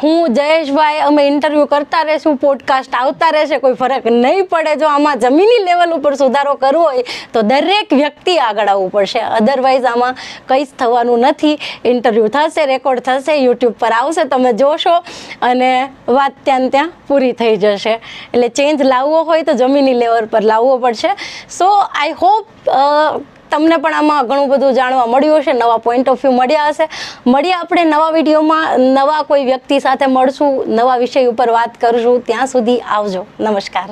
હું, જયેશભાઈ, અમે ઇન્ટરવ્યૂ કરતા રહેશું, પોડકાસ્ટ આવતા રહેશે, કોઈ ફરક નહીં પડે. જો આમાં જમીની લેવલ ઉપર સુધારો કરવો હોય તો દરેક વ્યક્તિ આગળ આવવું પડશે. અધરવાઇઝ આમાં કંઈ જ થવાનું નથી. ઇન્ટરવ્યૂ થશે, રેકોર્ડ થશે, યુટ્યુબ પર આવશે, તમે જોશો અને વાત ત્યાં પૂરી થઈ જશે. એટલે ચેન્જ લાવવો હોય તો જમીની લેવલ પર લાવવો પડશે. સો આઈ હોપ તમને પણ આમાં ઘણું બધું જાણવા મળ્યું હશે, નવા પોઈન્ટ ઓફ વ્યૂ મળ્યા હશે. મળીએ આપણે નવા વિડીયોમાં, નવા કોઈ વ્યક્તિ સાથે મળશું, નવા વિષય ઉપર વાત કરશું. ત્યાં સુધી આવજો. નમસ્કાર.